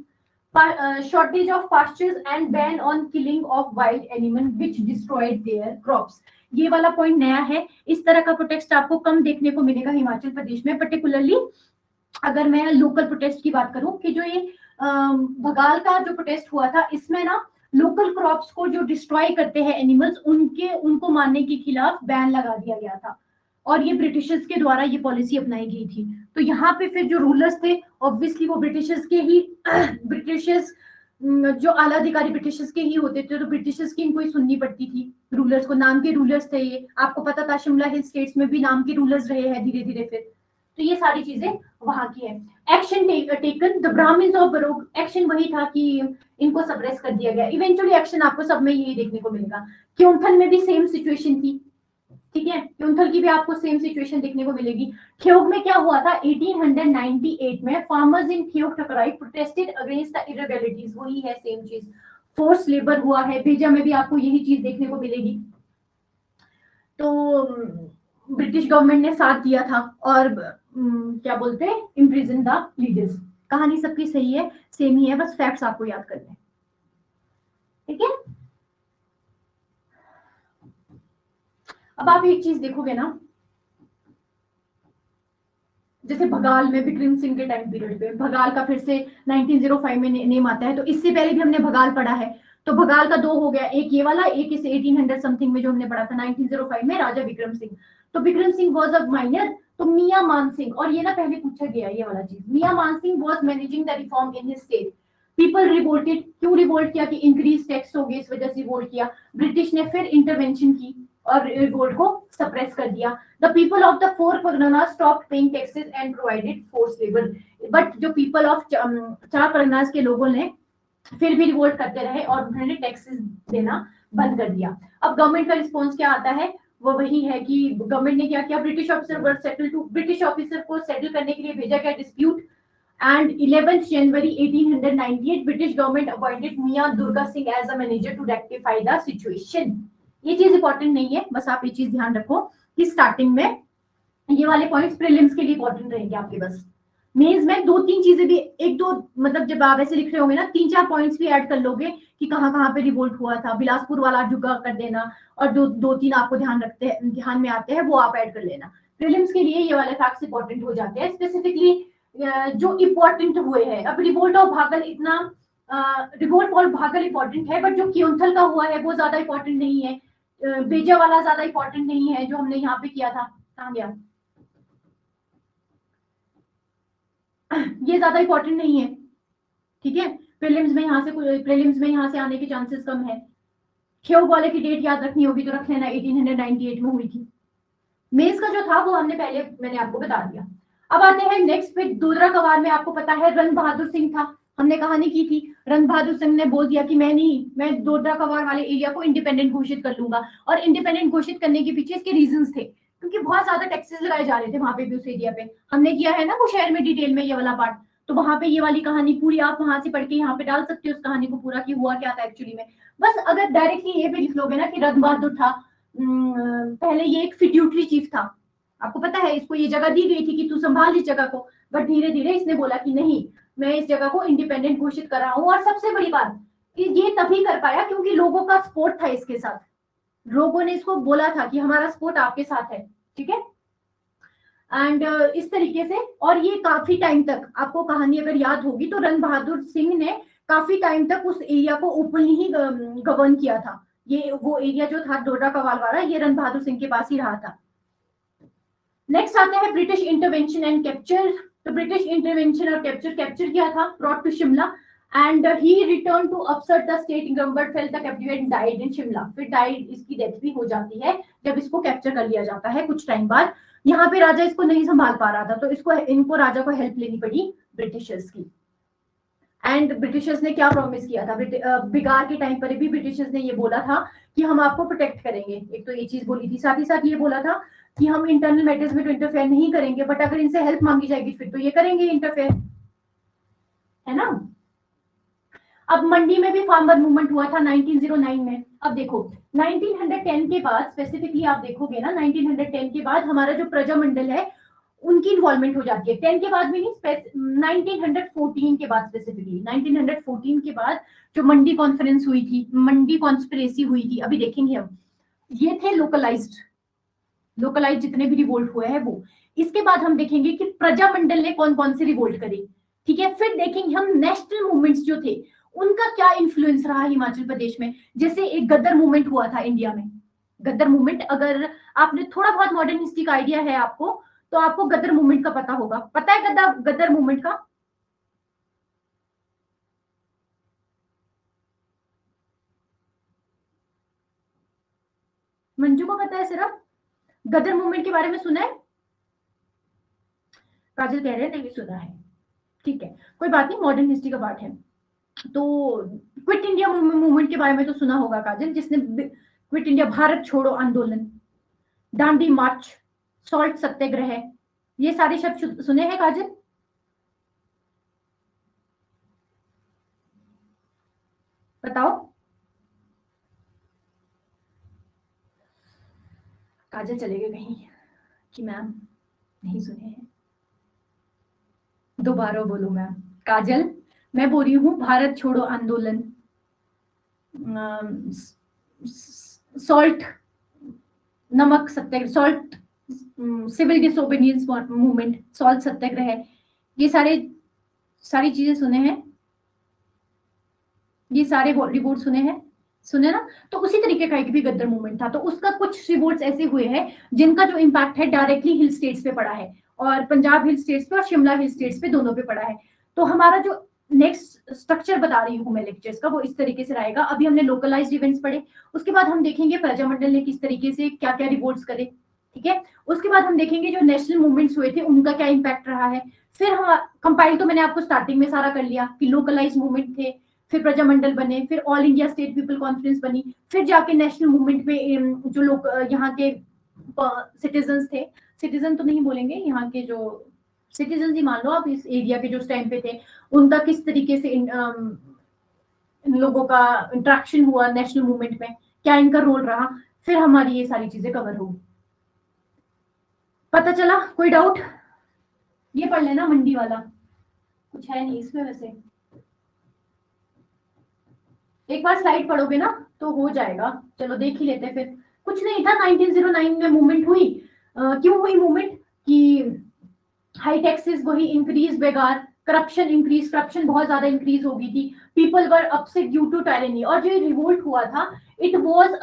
shortage of pastures and ban on killing of wild animal which destroyed their crops। ये वाला पॉइंट नया है, इस तरह का प्रोटेस्ट आपको कम देखने को मिलेगा हिमाचल प्रदेश में, पर्टिकुलरली अगर मैं लोकल प्रोटेस्ट की बात करूं कि जो ये बंगाल का जो प्रोटेस्ट हुआ था, इसमें ना लोकल क्रॉप्स को जो डिस्ट्रॉय करते हैं एनिमल्स, उनको मारने के खिलाफ बैन लगा दिया गया था, और ये ब्रिटिशर्स के द्वारा ये पॉलिसी अपनाई गई थी। तो यहाँ पे फिर जो रूलर्स थे ऑब्वियसली वो ब्रिटिशर्स के ही ब्रिटिशर्स जो आला अधिकारी ब्रिटिशर्स के ही होते थे, तो ब्रिटिशर्स की इनको ही सुननी पड़ती थी। रूलर्स को, नाम के रूलर्स थे ये, आपको पता था शिमला हिल स्टेट्स में भी नाम के रूलर्स रहे हैं धीरे धीरे फिर, तो ये सारी चीजें वहां की है। Action taken the Brahmins of Barog, action वही था कि इनको सप्रेस कर दिया गया। इवेंचुअली एक्शन आपको सब में यही देखने को मिलेगा। क्योंथन में भी सेम सिचुएशन थी, ठीक है, क्योंथल की भी आपको सेम सिचुएशन देखने को मिलेगी। ठियोग में क्या हुआ था, 1898 में farmers in Theog Thakrai protested against the irregularities, वही है सेम चीज। फोर्स लेबर हुआ है, बेजा में भी आपको यही चीज देखने को मिलेगी। तो ब्रिटिश गवर्नमेंट ने साथ दिया था और क्या बोलते हैं, इम्प्रिजन द लीडर्स। कहानी सबकी सही है, सेम ही है, बस फैक्ट्स आपको याद करने हैं, ठीक है। अब आप एक चीज देखोगे ना, जैसे भगाल में विक्रम सिंह के टाइम पीरियड पे भगाल का फिर से 1905 में नेम आता है, तो इससे पहले भी हमने भगाल पढ़ा है। तो भगाल का दो हो गया, एक ये वाला, एक इसे 1800 समथिंग में जो हमने पढ़ा था 1905 में राजा विक्रम सिंह। तो Vikram Singh was a minor. तो मियां मान सिंह, और ये ना पहले पूछा गया ये वाला चीज, मियां मान Singh was managing the reform in his state. People revolted, क्यों रिवोल्ट किया कि इंक्रीज टैक्स हो गए, इस वजह से रिवोल्ट किया। ब्रिटिश ने फिर इंटरवेंशन की, और रिवोल्ट को सप्रेस कर दिया। The people of the four Pargana stop paying taxes and provided force labour. But जो पीपल ऑफ चार परगनास के लोगों ने फिर भी रिवोल्ट करते रहे और उन्होंने टैक्सेस देना बंद कर दिया। अब गवर्नमेंट का रिस्पॉन्स क्या आता है, वो वही है कि गवर्नमेंट ने क्या किया, ब्रिटिश ऑफिसर को सेटल करने के लिए भेजा गया dispute. And 11 January 1898 British government appointed Mian Durga Singh as a manager to rectify the situation. ये चीज इंपॉर्टेंट नहीं है, बस आप ये चीज ध्यान रखो कि स्टार्टिंग में ये वाले पॉइंट्स प्रीलिम्स के लिए इंपॉर्टेंट रहेंगे आपके। बस मेंस में दो तीन चीजें भी, एक दो मतलब जब आप ऐसे लिख रहे होंगे ना, तीन चार पॉइंट्स भी ऐड कर लोगे कि कहाँ कहाँ पे रिवोल्ट हुआ था, बिलासपुर वाला जुगा कर देना, और दो तीन आपको ध्यान में आते हैं वो आप ऐड कर लेना। प्रीलिम्स के लिए ये वाले फैक्ट्स इंपॉर्टेंट हो जाते हैं, स्पेसिफिकली जो इंपॉर्टेंट हुए हैं। अब रिवोल्ट ऑफ भागल इतना रिवोल्ट ऑफ भागल इंपॉर्टेंट है, बट जो क्योंथल का हुआ है वो ज्यादा इंपॉर्टेंट नहीं है। बेजा वाला ज्यादा इंपॉर्टेंट नहीं है जो हमने यहाँ पे किया था, कहाँ गया, ये ज्यादा इंपॉर्टेंट नहीं है, ठीक है। प्रीलिम्स में यहाँ से आने के चांसेस कम है। ख्योब वाले की डेट याद रखनी होगी तो रख लेना, 1898 में हुई थी। मेंस का जो था वो मैंने आपको बता दिया। अब आते हैं नेक्स्ट पे, दोदरा कवार में आपको पता है रण बहादुर सिंह था, हमने कहानी की थी। रण बहादुर सिंह ने बोल दिया कि मैं दोदरा कवार वाले एरिया को इंडिपेंडेंट घोषित कर लूंगा। और इंडिपेंडेंट घोषित करने के पीछे इसके रीजंस थे, क्योंकि बहुत ज्यादा टैक्सेस लगाए जा रहे थे वहां पे भी, उस एरिया पे। हमने किया है ना वो शहर में डिटेल में ये वाला पार्ट, तो वहां पे ये वाली कहानी पूरी आप वहां से पढ़ के यहाँ पे डाल सकते हो उस कहानी को पूरा, कि हुआ क्या था एक्चुअली में। बस अगर डायरेक्टली ये पे लिख लोगे ना कि रण बहादुर था, पहले ये एक फिड्यूटरी चीफ था, आपको पता है, इसको ये जगह दी गई थी कि तू संभाल इस जगह को, बट धीरे धीरे इसने बोला कि नहीं, मैं इस जगह को इंडिपेंडेंट घोषित कर रहा हूँ। और सबसे बड़ी बात कि ये तभी कर पाया क्योंकि लोगों का सपोर्ट था इसके साथ, लोगों ने इसको बोला था कि हमारा सपोर्ट आपके साथ है, ठीक है। एंड इस तरीके से, और ये काफी टाइम तक, आपको कहानी अगर याद होगी तो रण बहादुर सिंह ने काफी टाइम तक उस एरिया को ओपनली ही गवर्न किया था। ये वो एरिया जो था डोडा कवाल वाला, ये रण बहादुर सिंह के पास ही रहा था। नेक्स्ट आते हैं ब्रिटिश इंटरवेंशन एंड कैप्चर। तो ब्रिटिश इंटरवेंशन और कैप्चर क्या था, brought to Shimla and he return to upset the state government, felt the captive and died in Shimla. फिर डाइड, इसकी डेथ भी हो जाती है जब इसको कैप्चर कर लिया जाता है कुछ टाइम बाद। यहाँ पे राजा इसको नहीं संभाल पा रहा था, तो इनको राजा को हेल्प लेनी पड़ी ब्रिटिशर्स की। एंड ब्रिटिशर्स ने क्या प्रॉमिस किया था, बिगार के टाइम पर भी ब्रिटिशर्स ने ये बोला था कि हम आपको प्रोटेक्ट करेंगे, एक तो ये चीज बोली थी, साथ ही साथ ये बोला था कि हम इंटरनल मैटर्स में तो इंटरफेयर नहीं करेंगे, बट अगर इनसे हेल्प मांगी जाएगी फिर तो ये करेंगे इंटरफेयर, है ना। अब मंडी में भी फार्मर मूवमेंट हुआ था 1909 में। अब देखो 1910 के बाद, स्पेसिफिकली आप देखोगे ना 1910 के बाद हमारा जो प्रजामंडल है उनकी इन्वॉल्वमेंट हो जाती है। 10 के बाद भी नहीं, 1914 के बाद, स्पेसिफिकली 1914 के बाद जो मंडी कॉन्फ्रेंस हुई थी, मंडी कॉन्स्पिरेसी हुई थी, अभी देखेंगे हम, ये थे लोकलाइज्ड जितने भी रिवोल्ट हुए हैं वो। इसके बाद हम देखेंगे कि प्रजामंडल ने कौन कौन से रिवोल्ट करे, ठीक है। फिर देखेंगे हम नेशनल मूवमेंट्स जो थे उनका क्या इन्फ्लुएंस रहा हिमाचल प्रदेश में। जैसे एक गदर मूवमेंट हुआ था इंडिया में, गदर मूवमेंट, अगर आपने थोड़ा बहुत मॉडर्न हिस्ट्री का आइडिया है आपको, तो आपको गदर मूवमेंट का पता होगा। पता है गदर मूवमेंट का? मंजू को पता है सिर्फ? गदर मूवमेंट के बारे में सुना है? काजल कह रहे हैं नहीं सुना है, ठीक है, कोई बात नहीं, मॉडर्न हिस्ट्री का पार्ट है। तो क्विट इंडिया मूवमेंट के बारे में तो सुना होगा काजल, जिसने क्विट इंडिया, भारत छोड़ो आंदोलन, दांडी मार्च, सॉल्ट सत्याग्रह, ये सारे शब्द सुने हैं काजल? बताओ। काजल चले गए कहीं कि मैम नहीं सुने हैं? दोबारा बोलो मैम। काजल, मैं बोल रही हूँ भारत छोड़ो आंदोलन, सॉल्ट, नमक satyagraha, salt, civil disobedience movement, salt satyagraha, ये सारी चीजें सुने हैं, ये सारे रिवोल्ट सुने हैं, सुने ना। तो उसी तरीके का एक भी गदर मूवमेंट था, तो उसका कुछ रिवोल्ट्स ऐसे हुए हैं जिनका जो इम्पैक्ट है डायरेक्टली हिल स्टेट्स पे पड़ा है, और पंजाब हिल स्टेट्स पे और शिमला हिल स्टेट्स पे दोनों पे पड़ा है। तो हमारा जो नेक्स्ट स्ट्रक्चर बता रही हूँ मैं लेक्चर्स का, वो इस तरीके से रहेगा। अभी हमने लोकलाइज्ड इवेंट्स पढ़े, उसके बाद हम देखेंगे प्रजामंडल ने किस तरीके से क्या क्या रिवोल्ट्स करे, ठीक है। उसके बाद हम देखेंगे जो नेशनल मूवमेंट्स हुए थे उनका क्या इम्पैक्ट रहा है। फिर हम कंपाइल तो मैंने आपको स्टार्टिंग में सारा कर लिया कि लोकलाइज मूवमेंट थे, फिर प्रजामंडल बने, फिर all India State People conference बनी, फिर जाके नेशनल मूवमेंट में जो लोग यहाँ के सिटीजन थे, सिटीजन तो नहीं बोलेंगे, यहाँ के जो सिटीजन ही मान लो आप, इस एरिया के जो उस टाइम पे थे, उनका किस तरीके से इन लोगों का इंटरेक्शन हुआ नेशनल मूवमेंट में, क्या इनका रोल रहा, फिर हमारी ये सारी चीजें कवर होगी। पता चला? कोई डाउट? ये पढ़ लेना मंडी वाला, कुछ है नहीं इसमें वैसे, एक बार स्लाइड पढ़ोगे ना तो हो जाएगा। चलो देख ही लेते हैं फिर। कुछ नहीं था, 1909 में मूवमेंट हुई। क्यों हुई मूवमेंट? कि हाई टैक्सेस वही increase, begar, corruption increase, corruption बहुत ज्यादा इंक्रीज हो गई थी, people were upset due to tyranny. और जो रिवोल्ट हुआ था it was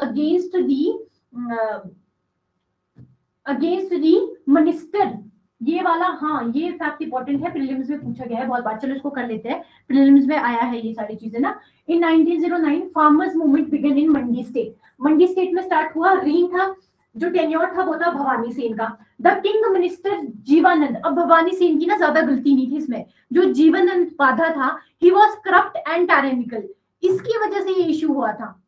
against the minister. ये वाला, हाँ ये फैक्ट इंपॉर्टेंट है, प्रीलिम्स में पूछा गया है बहुत बार। चलो इसको कर लेते हैं, प्रीलिम्स में आया है ये सारी चीजें ना। इन 1909 फार्मर्स मूवमेंट बिगन इन मंडी स्टेट। मंडी स्टेट में स्टार्ट हुआ। रीन था, जो टेन्योर था वो था भवानी सेन का। द किंग मिनिस्टर जीवानंद, अब भवानी सेन की ना ज्यादा गलती नहीं थी इसमें, जो जीवानंद बाधा था, ही वाज करप्ट एंड टायरेनिकल, इसकी वजह से ये इशू हुआ था,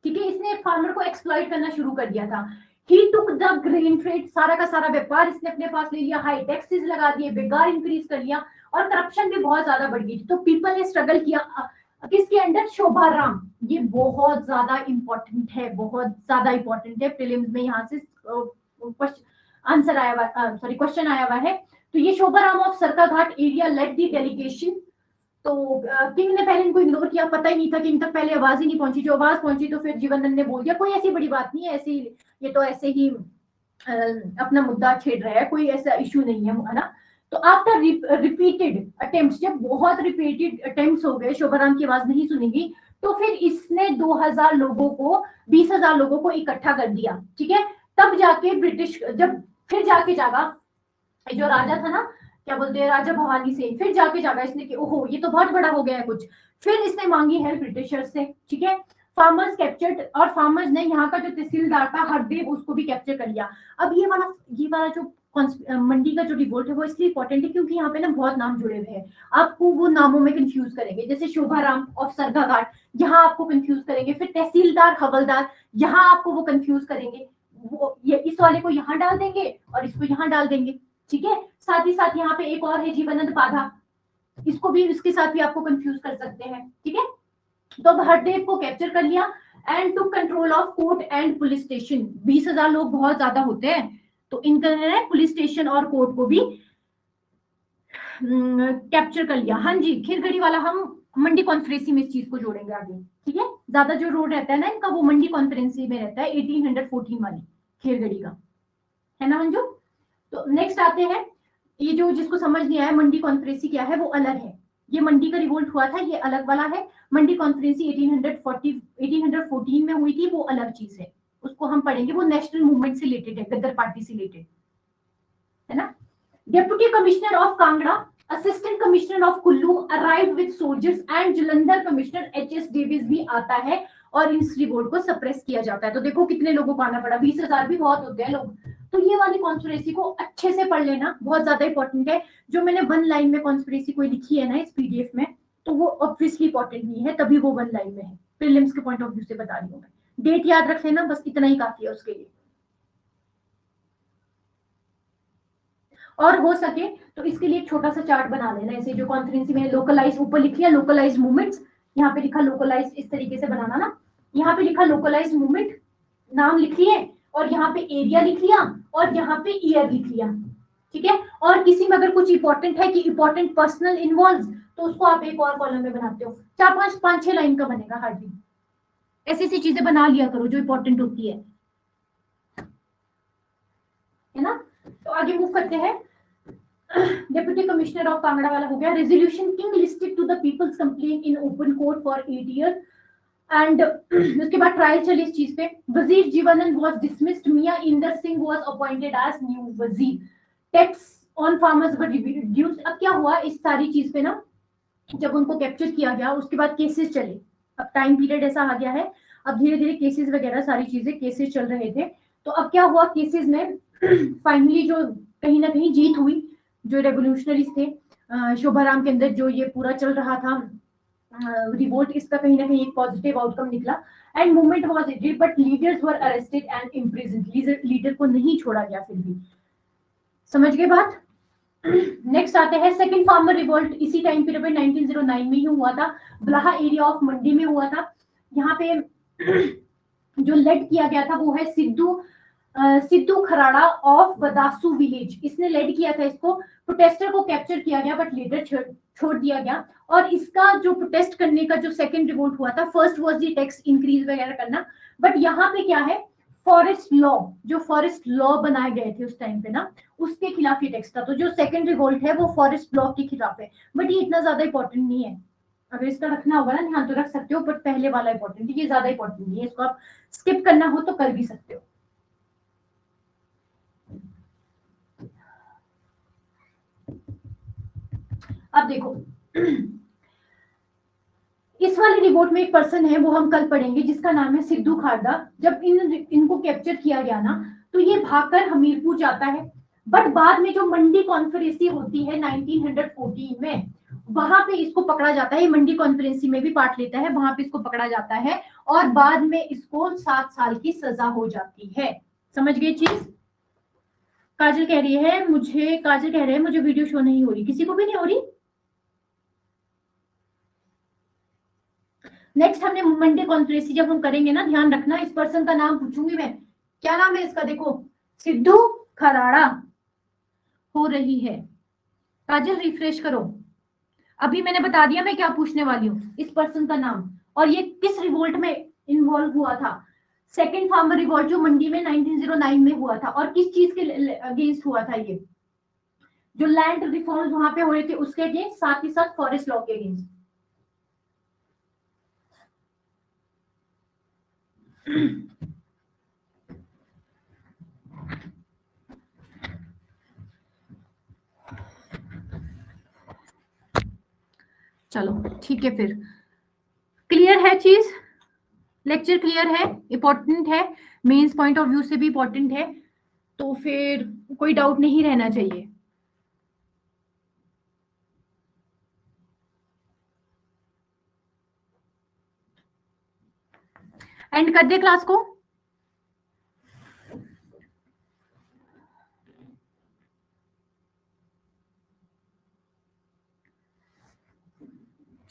ठीक है। इसने फार्मर को एक्सप्लॉइट करना शुरू कर दिया था। ही टुक द ग्रेन ट्रेड, सारा का सारा व्यापार इसने अपने पास ले लिया, हाई टैक्सेस लगा दिए, बेगार इंक्रीज कर लिया, और करप्शन भी बहुत ज्यादा बढ़ गई। तो पीपल ने स्ट्रगल किया किसके अंडर? शोभाराम। ये बहुत ज्यादा इंपॉर्टेंट है, बहुत ज्यादा इंपॉर्टेंट है, प्रीलिम्स में यहाँ से आंसर आया हुआ, सॉरी क्वेश्चन आया हुआ है। तो ये Shobharam of Sarkaghat area led the delegation. तो किंग ने पहले इनको इग्नोर किया, पता ही नहीं था, किंग तक पहले आवाज ही नहीं पहुंची। जो आवाज पहुंची तो फिर जीवनंद ने बोल दिया कोई ऐसी बड़ी बात नहीं है, ऐसी ये तो ऐसे ही अपना मुद्दा छेड़ रहा है, कोई ऐसा इशू नहीं है ना। तो आफ्टर रिपीटेड अटेम्प्ट्स, जब बहुत रिपीटेड अटेम्प्ट्स हो गए, शोभाराम की आवाज नहीं सुनेगी, तो फिर इसने 2000 लोगों को, 20,000 लोगों को इकट्ठा कर दिया, ठीक है। तब जाके ब्रिटिश, जब फिर जाके जागा जो राजा था ना, क्या बोलते हैं, राजा भवानी सिंह, फिर जाके जागा इसने कि ओहो ये तो बहुत बड़ा हो गया है कुछ। फिर इसने मांगी हेल्प ब्रिटिशर्स से, ठीक है। फार्मर्स कैप्चर्ड, और फार्मर्स ने यहाँ का जो तहसीलदार था हरदेव, उसको भी कैप्चर कर लिया। अब ये वाला जो मंडी का जो रिवोल्ट है वो इसलिए इंपॉर्टेंट है क्योंकि यहाँ पे ना बहुत नाम जुड़े हुए हैं, आपको वो नामों में कंफ्यूज करेंगे। जैसे शोभाराम ऑफ सरकाघाट, यहाँ आपको कंफ्यूज करेंगे। फिर तहसीलदार हवलदार, यहाँ आपको वो कंफ्यूज करेंगे। वो ये इस वाले को यहाँ डाल देंगे और इसको यहाँ डाल देंगे, ठीक है। साथ ही साथ यहाँ पे एक और है जीवनंद बाधा, इसको भी, इसके साथ भी आपको कंफ्यूज कर सकते हैं, ठीक है। तो अब हरदेव को कैप्चर कर लिया and to control of court and police station. 20,000 लोग बहुत ज्यादा होते हैं, तो इनका पुलिस स्टेशन और कोर्ट को भी कैप्चर कर लिया। हाँ जी, खीरगढ़ी वाला हम मंडी कॉन्फ्रेंसी में इस चीज को जोड़ेंगे आगे, ठीक है। ज्यादा जो रोड रहता है ना इनका, वो मंडी कॉन्फ्रेंसी में रहता है, 1814 वाली खीरगढ़ी का, है ना मंजू। तो नेक्स्ट आते हैं, ये जो जिसको समझ नहीं आया मंडी कॉन्फ्रेंसी क्या है, वो अलग है। ये मंडी का रिवोल्ट हुआ था, ये अलग वाला है। मंडी कॉन्फ्रेंसी 1814 में हुई थी, वो अलग चीज है, उसको हम पढ़ेंगे। वो नेशनल मूवमेंट से रिलेटेड है, गदर पार्टी से रिलेटेड है ना। Deputy commissioner of Kangra, assistant commissioner of Kullu arrived with soldiers and Jalandhar commissioner HS. Davis भी आता है और इस रिवोल्ट को सप्रेस किया जाता है। तो देखो कितने लोगों को आना पड़ा, 20,000 भी बहुत होते हैं लोग। तो ये वाली कॉन्स्पिरेसी को अच्छे से पढ़ लेना, बहुत ज्यादा इंपॉर्टेंट है। जो मैंने वन लाइन में कॉन्स्पिरेसी कोई लिखी है ना इस पीडीएफ में, तो वो ऑब्वियसली इंपॉर्टेंट नहीं है, तभी वो वन लाइन में है। प्रीलिम्स के पॉइंट ऑफ व्यू से बता रही हूँ मैं। डेट याद रख लेना, बस इतना ही काफी है उसके लिए। और हो सके तो इसके लिए एक छोटा सा चार्ट बना लेना, ऐसे जो कॉन्फ्रेंसी में लोकलाइज ऊपर लिख लिया, लोकलाइज मूवमेंट्स, यहाँ पे लिखा लोकलाइज, इस तरीके से बनाना ना। यहाँ पे लिखा लोकलाइज मूवमेंट, नाम लिख लिए, और यहाँ पे एरिया लिख लिया, और यहाँ पे ईयर लिख लिया, ठीक है। और किसी में अगर कुछ इंपॉर्टेंट है कि इंपॉर्टेंट पर्सनल इन्वॉल्व, तो उसको आप एक और कॉलम में बनाते हो, 4-5-5-6 लाइन का बनेगा हार्डली। ऐसी ऐसी चीजें बना लिया करो जो इंपॉर्टेंट होती है ना। तो आगे मूव करते हैं। डेप्यूटी कमिश्नर ऑफ कांगड़ा वाला हो गया। Resolution king listed to the people's complain in open court for 8 year and उसके बाद ट्रायल चली इस चीज पे। वजीर Jivanand was dismissed, Mian Inder Singh was appointed as new वजीर। Tax on farmers were reduced. अब क्या हुआ इस सारी चीज पे ना, जब उनको कैप्चर किया गया उसके बाद केसेस चले, अब टाइम पीरियड ऐसा आ गया है, अब धीरे धीरे केसेस वगैरह सारी चीजें केसेस चल रहे थे। तो अब क्या हुआ केसेस में फाइनली जो कहीं ना कहीं जीत हुई, जो रेवोल्यूशनरीज थे, शोभाराम के अंदर जो ये पूरा चल रहा था रिवोल्ट, इसका कहीं ना कहीं एक पॉजिटिव आउटकम निकला and movement was ended but leaders were arrested and imprisoned, leader को नहीं छोड़ा गया फिर भी। समझ गए बात? नेक्स्ट आते हैं सेकंड फार्मर रिवोल्ट, इसी टाइम पीरियड में 1909 में ही हुआ था, बलाहा एरिया ऑफ मंडी में हुआ था। यहाँ पे जो लेड किया गया था वो है सिद्धू खराड़ा ऑफ बदासू विलेज, इसने लेड किया था इसको। प्रोटेस्टर को कैप्चर किया गया बट लीडर छोड़ दिया गया। और इसका जो प्रोटेस्ट करने का जो सेकंड रिवोल्ट हुआ था, first was the tax increase वगैरह करना, बट यहाँ पे क्या है, फॉरेस्ट लॉ, जो फॉरेस्ट लॉ बनाए गए थे उस टाइम पे ना, उसके खिलाफ ये टैक्स था। तो जो सेकंड रिवोल्ट है वो फॉरेस्ट लॉ के खिलाफ है, बट ये इतना ज्यादा इंपॉर्टेंट नहीं है। अगर इसका रखना होगा ना ध्यान तो रख सकते हो, बट पहले वाला इंपॉर्टेंट है, ये ज्यादा इंपॉर्टेंट नहीं है, इसको आप स्किप करना हो तो कर भी सकते हो। अब देखो इस वाले रिपोर्ट में एक पर्सन है, वो हम कल पढ़ेंगे, जिसका नाम है सिद्धू खारदा। जब इनको कैप्चर किया गया ना, तो ये भागकर हमीरपुर जाता है, बट बाद में जो मंडी कॉन्फ्रेंसी होती है 1914 में, वहां पे इसको पकड़ा जाता है। ये मंडी कॉन्फ्रेंसी में भी पार्ट लेता है, वहां पे इसको पकड़ा जाता है और बाद में इसको 7 साल की सजा हो जाती है। समझ गए चीज? काजल कह रहे हैं मुझे वीडियो शो नहीं हो रही, किसी को भी नहीं हो रही? नेक्स्ट हमने मंडे कॉन्फ्रेंसी जब हम करेंगे ना, ध्यान रखना, इस पर्सन का नाम पूछूंगी मैं, क्या नाम है इसका, देखो सिद्धू खराड़ा हो रही है। काजल रिफ्रेश करो, अभी मैंने बता दिया मैं क्या पूछने वाली हूँ, इस पर्सन का नाम, और ये किस रिवोल्ट में इन्वॉल्व हुआ था। सेकेंड फार्मर रिवोल्ट जो मंडी में 1909 में हुआ था, और किस चीज के अगेंस्ट हुआ था ये, जो लैंड रिफॉर्म्स वहां पे हो रहे थे उसके अगेंस्ट, साथ ही साथ फॉरेस्ट लॉ के अगेंस्ट। चलो ठीक है, फिर क्लियर है चीज, लेक्चर क्लियर है, इंपॉर्टेंट है, मेंस पॉइंट ऑफ व्यू से भी इंपॉर्टेंट है, तो फिर कोई डाउट नहीं रहना चाहिए। एंड कर दे क्लास को।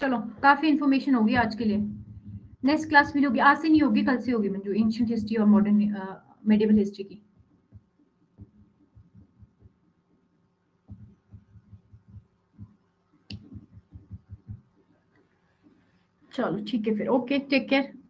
चलो काफी इंफॉर्मेशन होगी आज के लिए, नेक्स्ट क्लास भी होगी, आज से नहीं होगी, कल से होगी, जो एंशिएंट हिस्ट्री और मॉडर्न मेडिवल हिस्ट्री की। चलो ठीक है फिर, ओके टेक केयर।